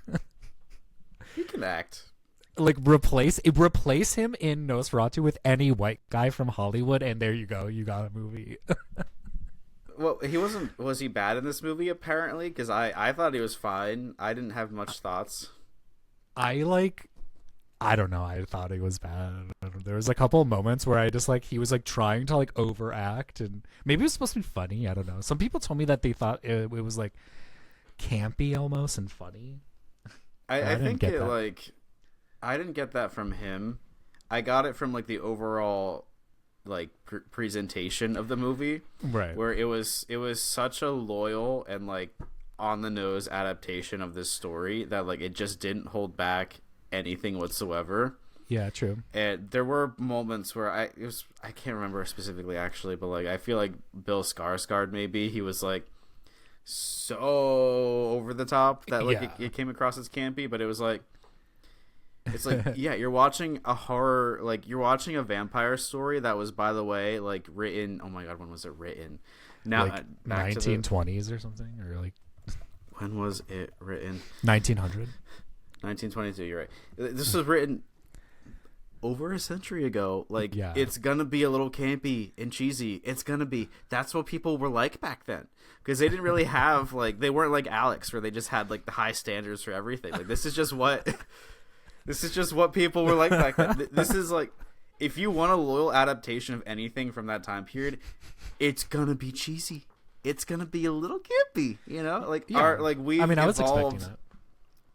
He can act. Like replace him in Nosferatu with any white guy from Hollywood, and there you go. You got a movie. Well, he wasn't. Was he bad in this movie? Apparently, because I thought he was fine. I didn't have much thoughts. I don't know. I thought he was bad. There was a couple of moments where I just like he was like trying to like overact, and maybe it was supposed to be funny. I don't know. Some people told me that they thought it was like campy almost and funny. I think get it that. like I didn't get that from him. I got it from like the overall like presentation of the movie, Right. where it was such a loyal and like on the nose adaptation of this story that like it just didn't hold back anything whatsoever. Yeah, true. And there were moments where I can't remember specifically actually, but like I feel like Bill Skarsgård, maybe he was like so over the top that like it came across as campy, but it was like, it's like, yeah, you're watching a horror, like you're watching a vampire story that was, by the way, like written, oh my god, when was it written? Now, like 1920s or something, or like, when was it written? 1900. 1922. You're right. This was written over a century ago. Like, Yeah. It's gonna be a little campy and cheesy. It's gonna be. That's what people were like back then, because they didn't really have like, they weren't like Alex, where they just had like the high standards for everything. Like, this is just what people were like back then. This is like, if you want a loyal adaptation of anything from that time period, it's gonna be cheesy. It's gonna be a little campy, you know. Like, Yeah. we. I mean, I was expecting that.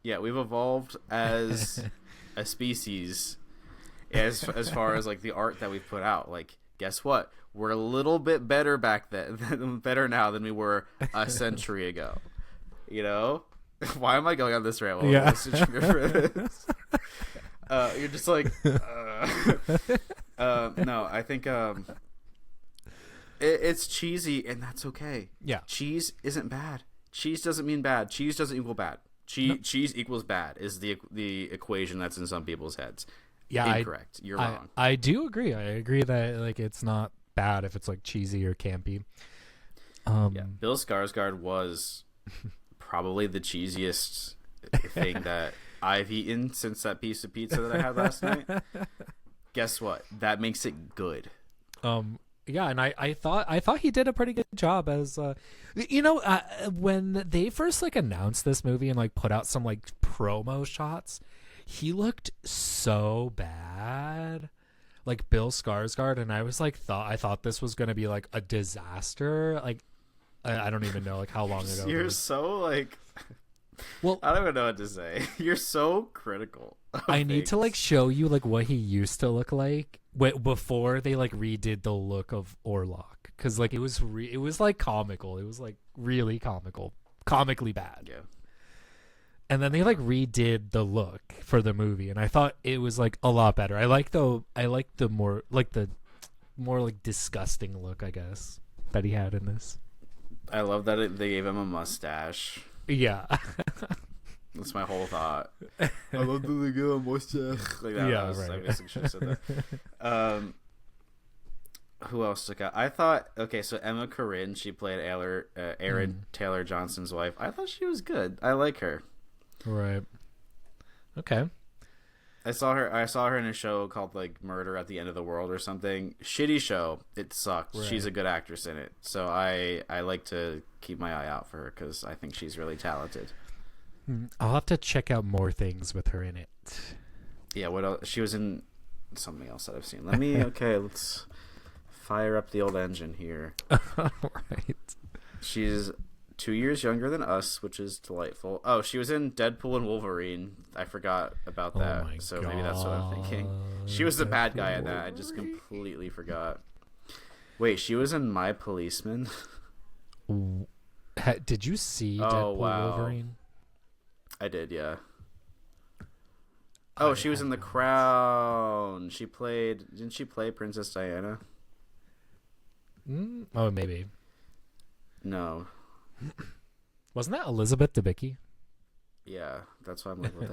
Yeah, we've evolved as a species as far as like the art that we've put out. Like, guess what? We're a little bit better back then, better now than we were a century ago. You know? Why am I going on this rant? Yeah. You're just like, no, I think it's cheesy, and that's okay. Yeah. Cheese isn't bad. Cheese doesn't mean bad. Cheese doesn't equal bad. Cheese equals bad is the equation that's in some people's heads. Yeah, Incorrect. You're wrong. I do agree. I agree that like it's not bad if it's like cheesy or campy. Yeah, Bill Skarsgård was probably the cheesiest thing that I've eaten since that piece of pizza that I had last night. Guess what? That makes it good. Yeah, and I thought he did a pretty good job as when they first like announced this movie and like put out some like promo shots, he looked so bad, like Bill Skarsgård, and I was like I thought this was gonna be like a disaster. Like I don't even know like how long ago. You're so like, well, I don't even know what to say. You're so critical. I need to like show you like what he used to look like before they like redid the look of Orlok, because like it was like comical. It was like really comically bad. Yeah. And then they like redid the look for the movie, and I thought it was like a lot better. I like the more like disgusting look, I guess, that he had in this. I love that they gave him a mustache. Yeah. That's my whole thought. I love that they gave him a mustache. Like that. Yeah, right. I guess I should have said that. Who else took out? I thought, okay, so Emma Corrin, she played Aaron Taylor Johnson's wife. I thought she was good. I like her. Right. Okay. I saw her in a show called like Murder at the End of the World or something. Shitty show. It sucked. Right. She's a good actress in it. So I like to keep my eye out for her because I think she's really talented. I'll have to check out more things with her in it. Yeah, what else? She was in something else that I've seen. Let's fire up the old engine here. Right. She's 2 years younger than us, which is delightful. Oh, she was in Deadpool and Wolverine. I forgot about that. So maybe that's what I'm thinking. She was the bad guy in that. I just completely forgot. Wait, she was in My Policeman? Did you see Deadpool Wolverine? I did, yeah. Oh, she was in The Crown. Didn't she play Princess Diana? Oh, maybe. No. Wasn't that Elizabeth Debicki? Yeah, that's why I'm like, what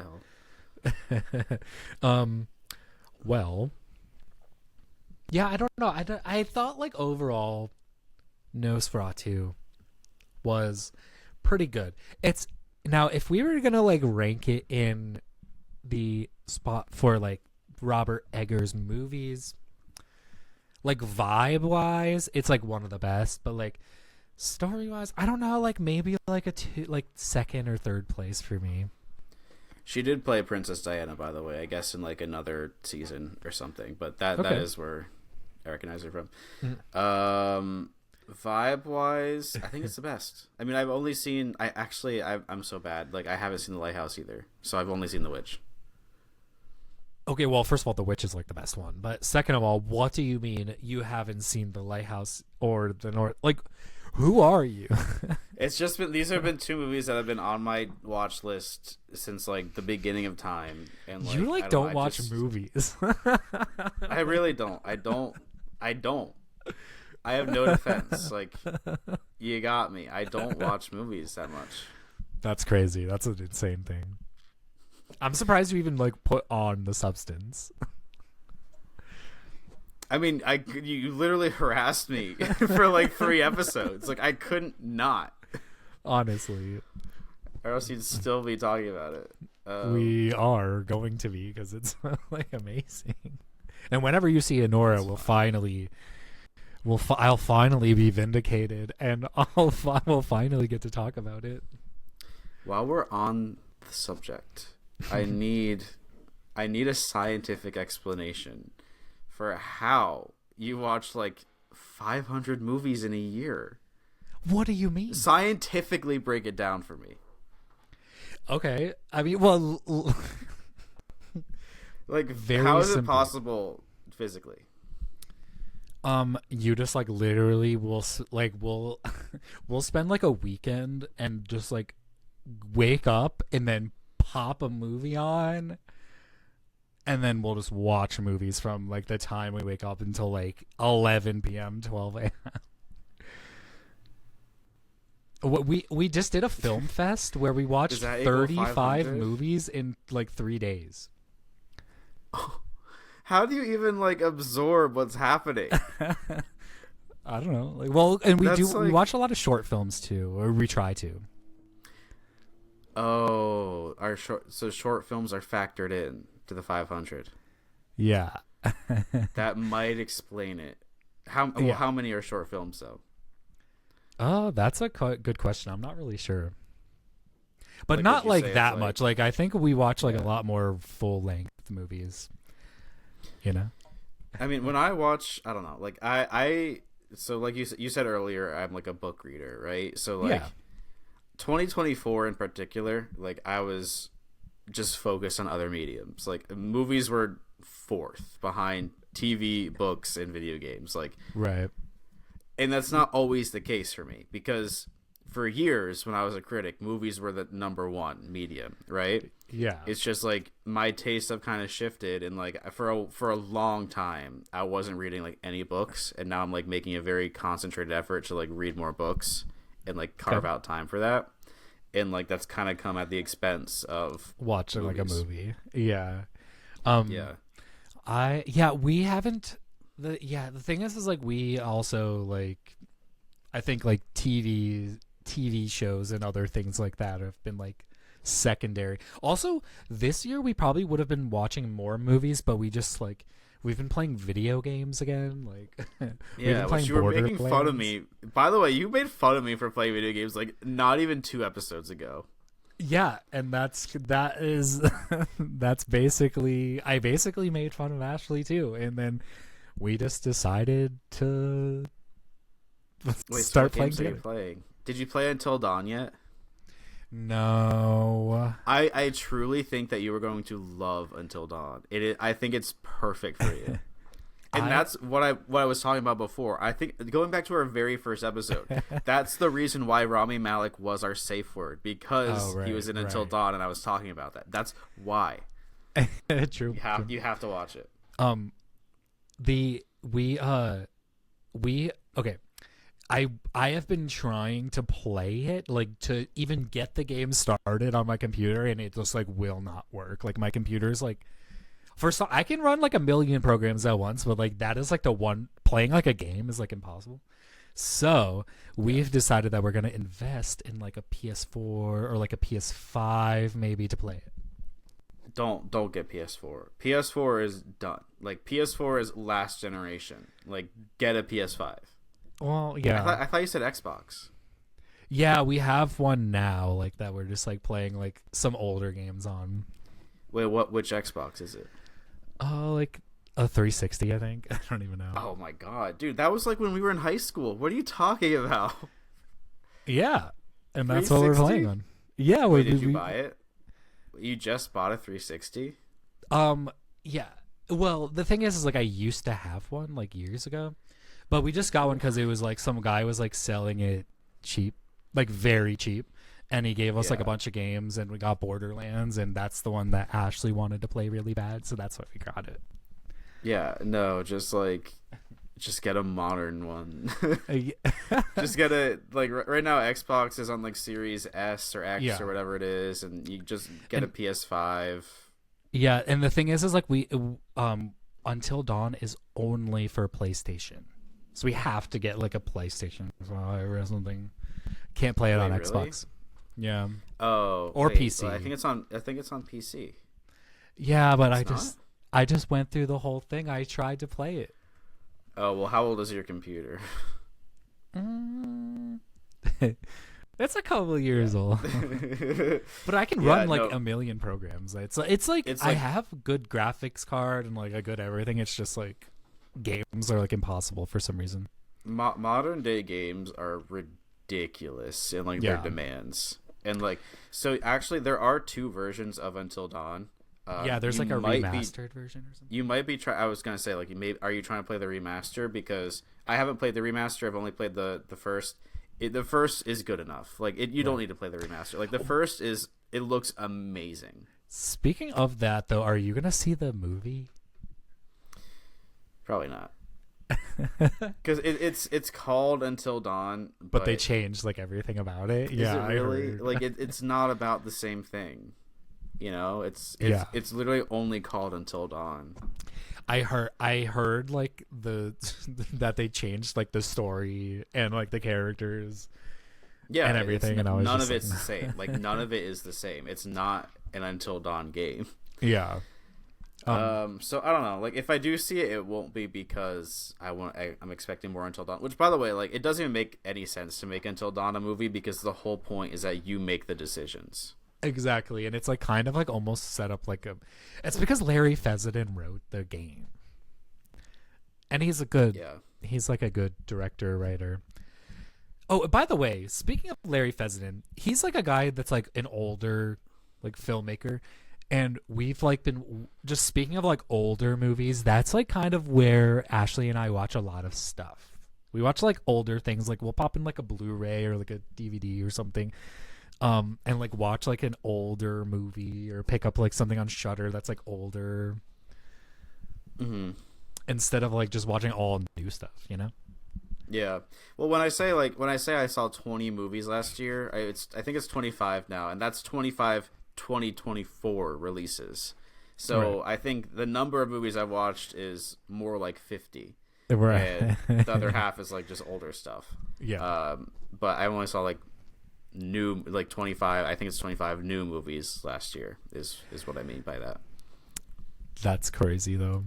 the hell? Well, yeah, I don't know. I thought like overall, Nosferatu was pretty good. It's now if we were gonna like rank it in the spot for like Robert Eggers movies, like vibe wise, it's like one of the best, but like story wise, I don't know, like maybe like second or third place for me. She did play Princess Diana, by the way, I guess in like another season or something, but that is where I recognize her from. Vibe wise, I think it's the best. I mean, I've only seen I'm so bad, like I haven't seen The Lighthouse either, so I've only seen The Witch. Okay, well, first of all, The Witch is like the best one, but second of all, what do you mean you haven't seen The Lighthouse or The North? Like, Who are you? It's just been these have been two movies that have been on my watch list since like the beginning of time. And like, You like don't watch movies. I really don't. I don't. I have no defense. Like, you got me. I don't watch movies that much. That's crazy. That's an insane thing. I'm surprised you even like put on The Substance. I mean, you literally harassed me for like 3 episodes. Like, I couldn't not. Honestly. Or else you'd still be talking about it. We are going to be, because it's like amazing. And whenever you see Anora, I'll finally be vindicated, and we'll finally get to talk about it. While we're on the subject, I need a scientific explanation for how you watch like 500 movies in a year. What do you mean? Scientifically break it down for me. Okay. I mean, well, like, very how is simple. it possible physically? You just like literally we'll spend like a weekend and just like wake up and then pop a movie on, and then we'll just watch movies from like the time we wake up until like 11 p.m. 12 a.m. We just did a film fest where we watched 35 movies in like 3 days. How do you even like absorb what's happening? I don't know. Like, well, and we watch a lot of short films too, or we try to. Oh, short films are factored in to the 500. Yeah. That might explain it. How many are short films though? Oh, that's a good question. I'm not really sure. But like, not like that like, much. Like, I think we watch like a lot more full length movies. You know? I mean, when I watch, I don't know. Like I so like you said earlier, I'm like a book reader, right? So like 2024 in particular, like I was just focused on other mediums. Like movies were fourth behind TV, books, and video games. Like, right. And that's not always the case for me, because for years when I was a critic, movies were the number one medium, right? Yeah. It's just like my tastes have kind of shifted, and like for a long time I wasn't reading like any books, and now I'm like making a very concentrated effort to like read more books and like carve out time for that. And like that's kind of come at the expense of watching movies. Like a movie. Yeah. We haven't the thing is like we also like I think like TV shows and other things like that have been like secondary. Also, this year we probably would have been watching more movies, but we just like we've been playing video games again. Like, which you were making fun of me. By the way, you made fun of me for playing video games like not even 2 episodes ago. Yeah, and that's basically I basically made fun of Ashley too, and then we just decided to start playing together. Did you play Until Dawn yet? No. I truly think that you were going to love Until Dawn. I think it's perfect for you. And that's what I was talking about before. I think going back to our very first episode, that's the reason why Rami Malek was our safe word, because he was in Until Dawn, and I was talking about that. That's why. True. You have to watch it. I have been trying to play it, like to even get the game started on my computer, and it just like will not work. Like my computer's like, first off, I can run like a million programs at once, but like that is like the one playing like a game is like impossible. So we've decided that we're gonna invest in like a PS4 or like a PS5 maybe to play it. Don't get PS4. PS4 is done. Like PS4 is last generation. Like get a PS5. Well, yeah. I thought you said Xbox. Yeah, we have one now, like that we're just like playing like some older games on. Wait, which Xbox is it? Oh, like a 360, I think. I don't even know. Oh my god, dude, that was like when we were in high school. What are you talking about? Yeah, and that's what we're playing on. Yeah, wait, did you buy it? You just bought a 360? Yeah. Well, the thing is like I used to have one like years ago. But we just got one because it was like some guy was like selling it cheap, like very cheap. And he gave us like a bunch of games, and we got Borderlands, and that's the one that Ashley wanted to play really bad, so that's why we got it. Yeah, no, just get a modern one. Just get a right now Xbox is on like Series S or X or whatever it is, and you just get a PS5. Yeah, and the thing is like we Until Dawn is only for PlayStation, so we have to get like a PlayStation 5 or something. Can't play it on Xbox. Really? Yeah. Oh. Or PC. Well, I think it's on PC. Yeah, but I just went through the whole thing. I tried to play it. Oh, well, how old is your computer? It's a couple years old. But I can run like a million programs. It's like I have a good graphics card and like a good everything. It's just like games are like impossible for some reason. Modern day games are ridiculous in like their demands. And like, so actually there are 2 versions of Until Dawn. There's like a remastered version or something. You might be I was gonna say like are you trying to play the remaster? Because I haven't played the remaster. I've only played the first. The first is good enough. Like you don't need to play the remaster. Like the first it looks amazing. Speaking of that though, are you gonna see the movie? Probably not. Because it's called Until Dawn, but they changed like everything about it. Is it really? Like it's not about the same thing. You know, it's literally only called Until Dawn. I heard like that they changed like the story and like the characters, and everything, and I was none just of it's the same. Like none of it is the same. It's not an Until Dawn game. Yeah. So I don't know. Like if I do see it, it won't be because I'm expecting more Until Dawn. Which, by the way, like it doesn't even make any sense to make Until Dawn a movie because the whole point is that you make the decisions. Exactly, and it's like kind of like almost set up like it's because Larry Fessenden wrote the game, and he's like a good director, writer. Oh, by the way, speaking of Larry Fessenden, he's like a guy that's like an older like filmmaker, and we've like been just speaking of like older movies. That's like kind of where Ashley and I watch a lot of stuff. We watch like older things, like we'll pop in like a Blu-ray or like a DVD or something. And like watch like an older movie or pick up like something on Shudder that's like older, instead of like just watching all new stuff, you know? Yeah. Well, when I say I saw 20 movies last year, I think it's 25 now, and that's 25 2024 releases. So right. I think the number of movies I've watched is more like 50. Right. And the other half is like just older stuff. Yeah. But I only saw like new, like 25, I think it's 25 new movies last year is what I mean by that. That's crazy though.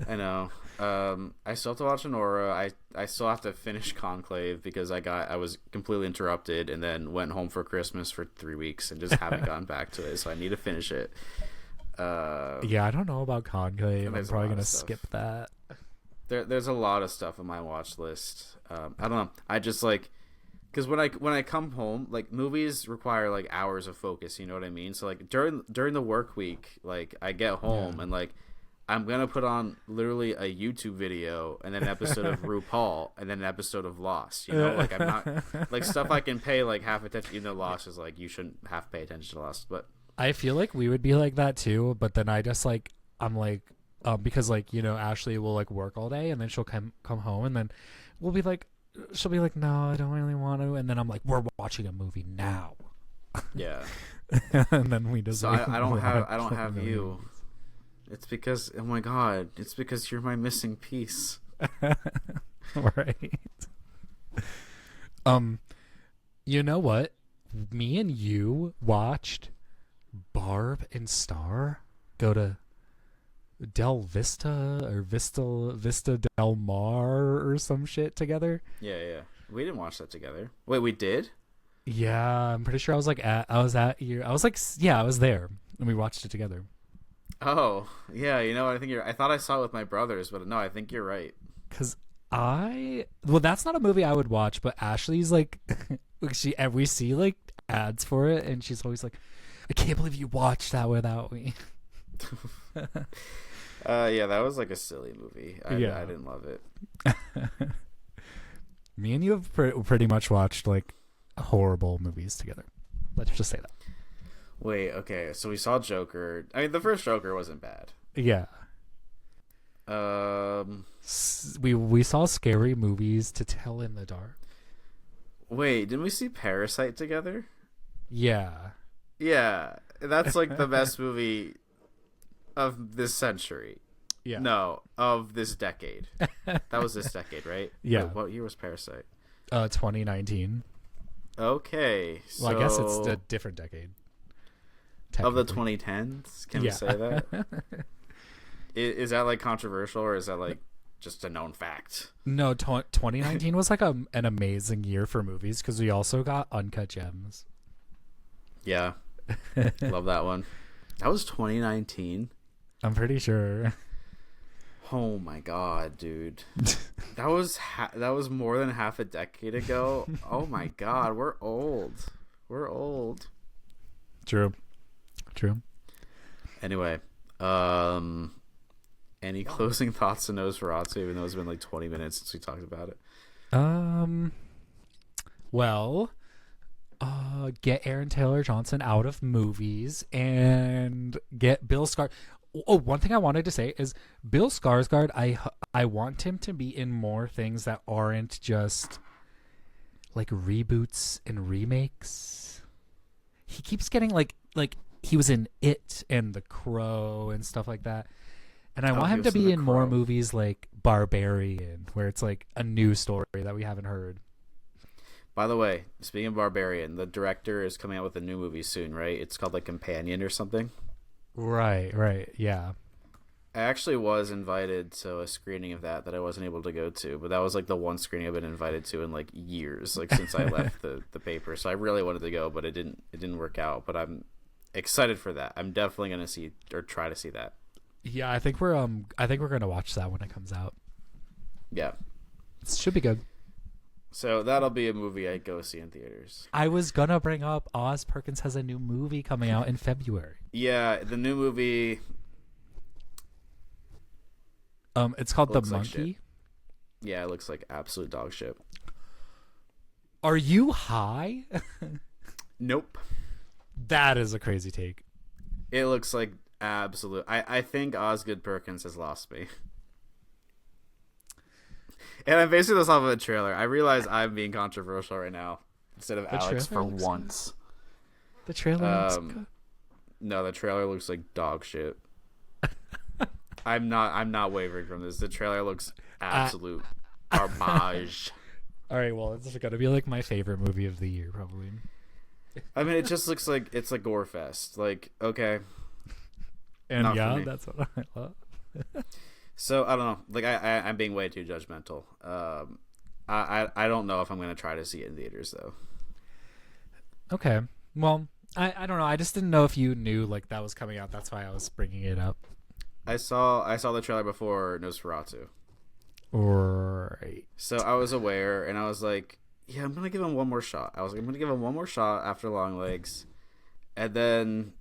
I know. I still have to watch Anora. I still have to finish Conclave because I was completely interrupted and then went home for Christmas for 3 weeks and just haven't gone back to it, so I need to finish it. Yeah, I don't know about Conclave. I'm probably gonna skip that. There's a lot of stuff on my watch list. I don't know. I just like, because when I come home, like movies require like hours of focus. You know what I mean? So like during the work week, like I get home and like I'm gonna put on literally a YouTube video and then an episode of RuPaul and then an episode of Lost. You know, like I'm not like stuff I can pay like half attention. You know, Lost is like you shouldn't have to pay attention to Lost, but I feel like we would be like that too. But then I just like I'm like. Because like, you know, Ashley will like work all day and then she'll come home and then she'll be like, no, I don't really want to. And then I'm like, we're watching a movie now. Yeah. And then we just. So I don't have you. Movies. It's because, oh my God, it's because you're my missing piece. Right. You know what? Me and you watched Barb and Star go to Del Vista or Vista Del Mar or some shit together. Yeah. We didn't watch that together. Wait, we did? Yeah, I'm pretty sure I was there and we watched it together. Oh, yeah, you know, I thought I saw it with my brothers, but no, I think you're right. Cuz that's not a movie I would watch, but Ashley's like we see like ads for it and she's always like, I can't believe you watched that without me. Yeah, that was like a silly movie. I didn't love it. Me and you have pretty much watched like horrible movies together. Let's just say that. Wait, okay, so we saw Joker. I mean, the first Joker wasn't bad. Yeah. We saw Scary Movies to Tell in the Dark. Wait, didn't we see Parasite together? Yeah. Yeah, that's like the best movie of this century. Yeah. No, of this decade. That was this decade, right? Yeah. Wait, what year was Parasite? 2019. Okay. So Well, I guess it's a different decade. Of the 2010s? Can we say that? Is that like controversial, or is that like just a known fact? No, 2019 was like an amazing year for movies because we also got Uncut Gems. Yeah. Love that one. That was 2019. I'm pretty sure. Oh my god, dude. That was more than half a decade ago. Oh my god, we're old. We're old. True. Anyway, any closing thoughts on Nosferatu, even though it's been like 20 minutes since we talked about it? Well, get Aaron Taylor Johnson out of movies and get Bill Skarsgård. Oh, one thing I wanted to say is Bill Skarsgård, I want him to be in more things that aren't just like reboots and remakes. He keeps getting like he was in It and The Crow and stuff like that. And I want him to be in more movies like Barbarian, where it's like a new story that we haven't heard. By the way, speaking of Barbarian, the director is coming out with a new movie soon, right? It's called like Companion or something. Right, yeah. I actually was invited to a screening of that I wasn't able to go to, but that was like the one screening I've been invited to in like years, like since I left the paper. So I really wanted to go, but it didn't work out. But I'm excited for that. I'm definitely gonna see or try to see that. Yeah, I think we're gonna watch that when it comes out. Yeah, it should be good. So that'll be a movie I go see in theaters. I was gonna bring up Oz Perkins has a new movie coming out in February. Yeah, the new movie. It's called The Monkey. Like yeah, it looks like absolute dog shit. Are you high? Nope. That is a crazy take. It looks like absolute. I think Osgood Perkins has lost me. And I'm basing this off of a trailer. I realize I'm being controversial right now instead of Alex for once. Good. The trailer looks good. No, the trailer looks like dog shit. I'm not wavering from this. The trailer looks absolute garbage. All right, well, it's gonna be like my favorite movie of the year, probably. I mean, it just looks like it's a gore fest. Like, okay, and yeah, that's what I love. So I don't know. Like, I'm being way too judgmental. I don't know if I'm gonna try to see it in theaters though. Okay, well, I don't know. I just didn't know if you knew like that was coming out. That's why I was bringing it up. I saw the trailer before Nosferatu. Right. So I was aware, and I was like, yeah, I'm going to give him one more shot. I was like, I'm going to give him one more shot after Longlegs. And then,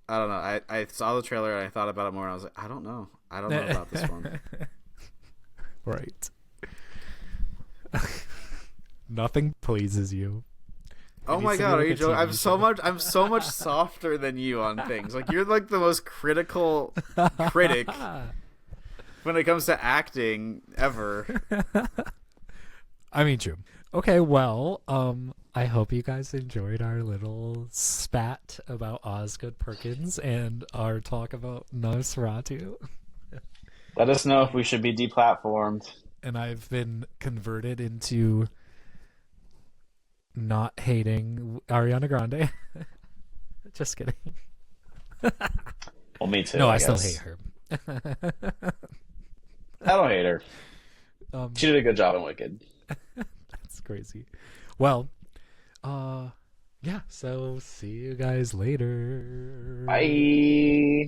I don't know. I saw the trailer, and I thought about it more, and I was like, I don't know. I don't know about this one. Right. Nothing pleases you. Oh my god, are you joking? I'm so much softer than you on things. Like, you're like the most critical critic when it comes to acting ever. I mean, true. Okay, well, I hope you guys enjoyed our little spat about Osgood Perkins and our talk about Nosferatu. Let us know if we should be deplatformed. And I've been converted into not hating Ariana Grande. Just kidding. Well, me too. No, I still hate her. I don't hate her. She did a good job in Wicked. That's crazy. Well, yeah, so see you guys later. Bye.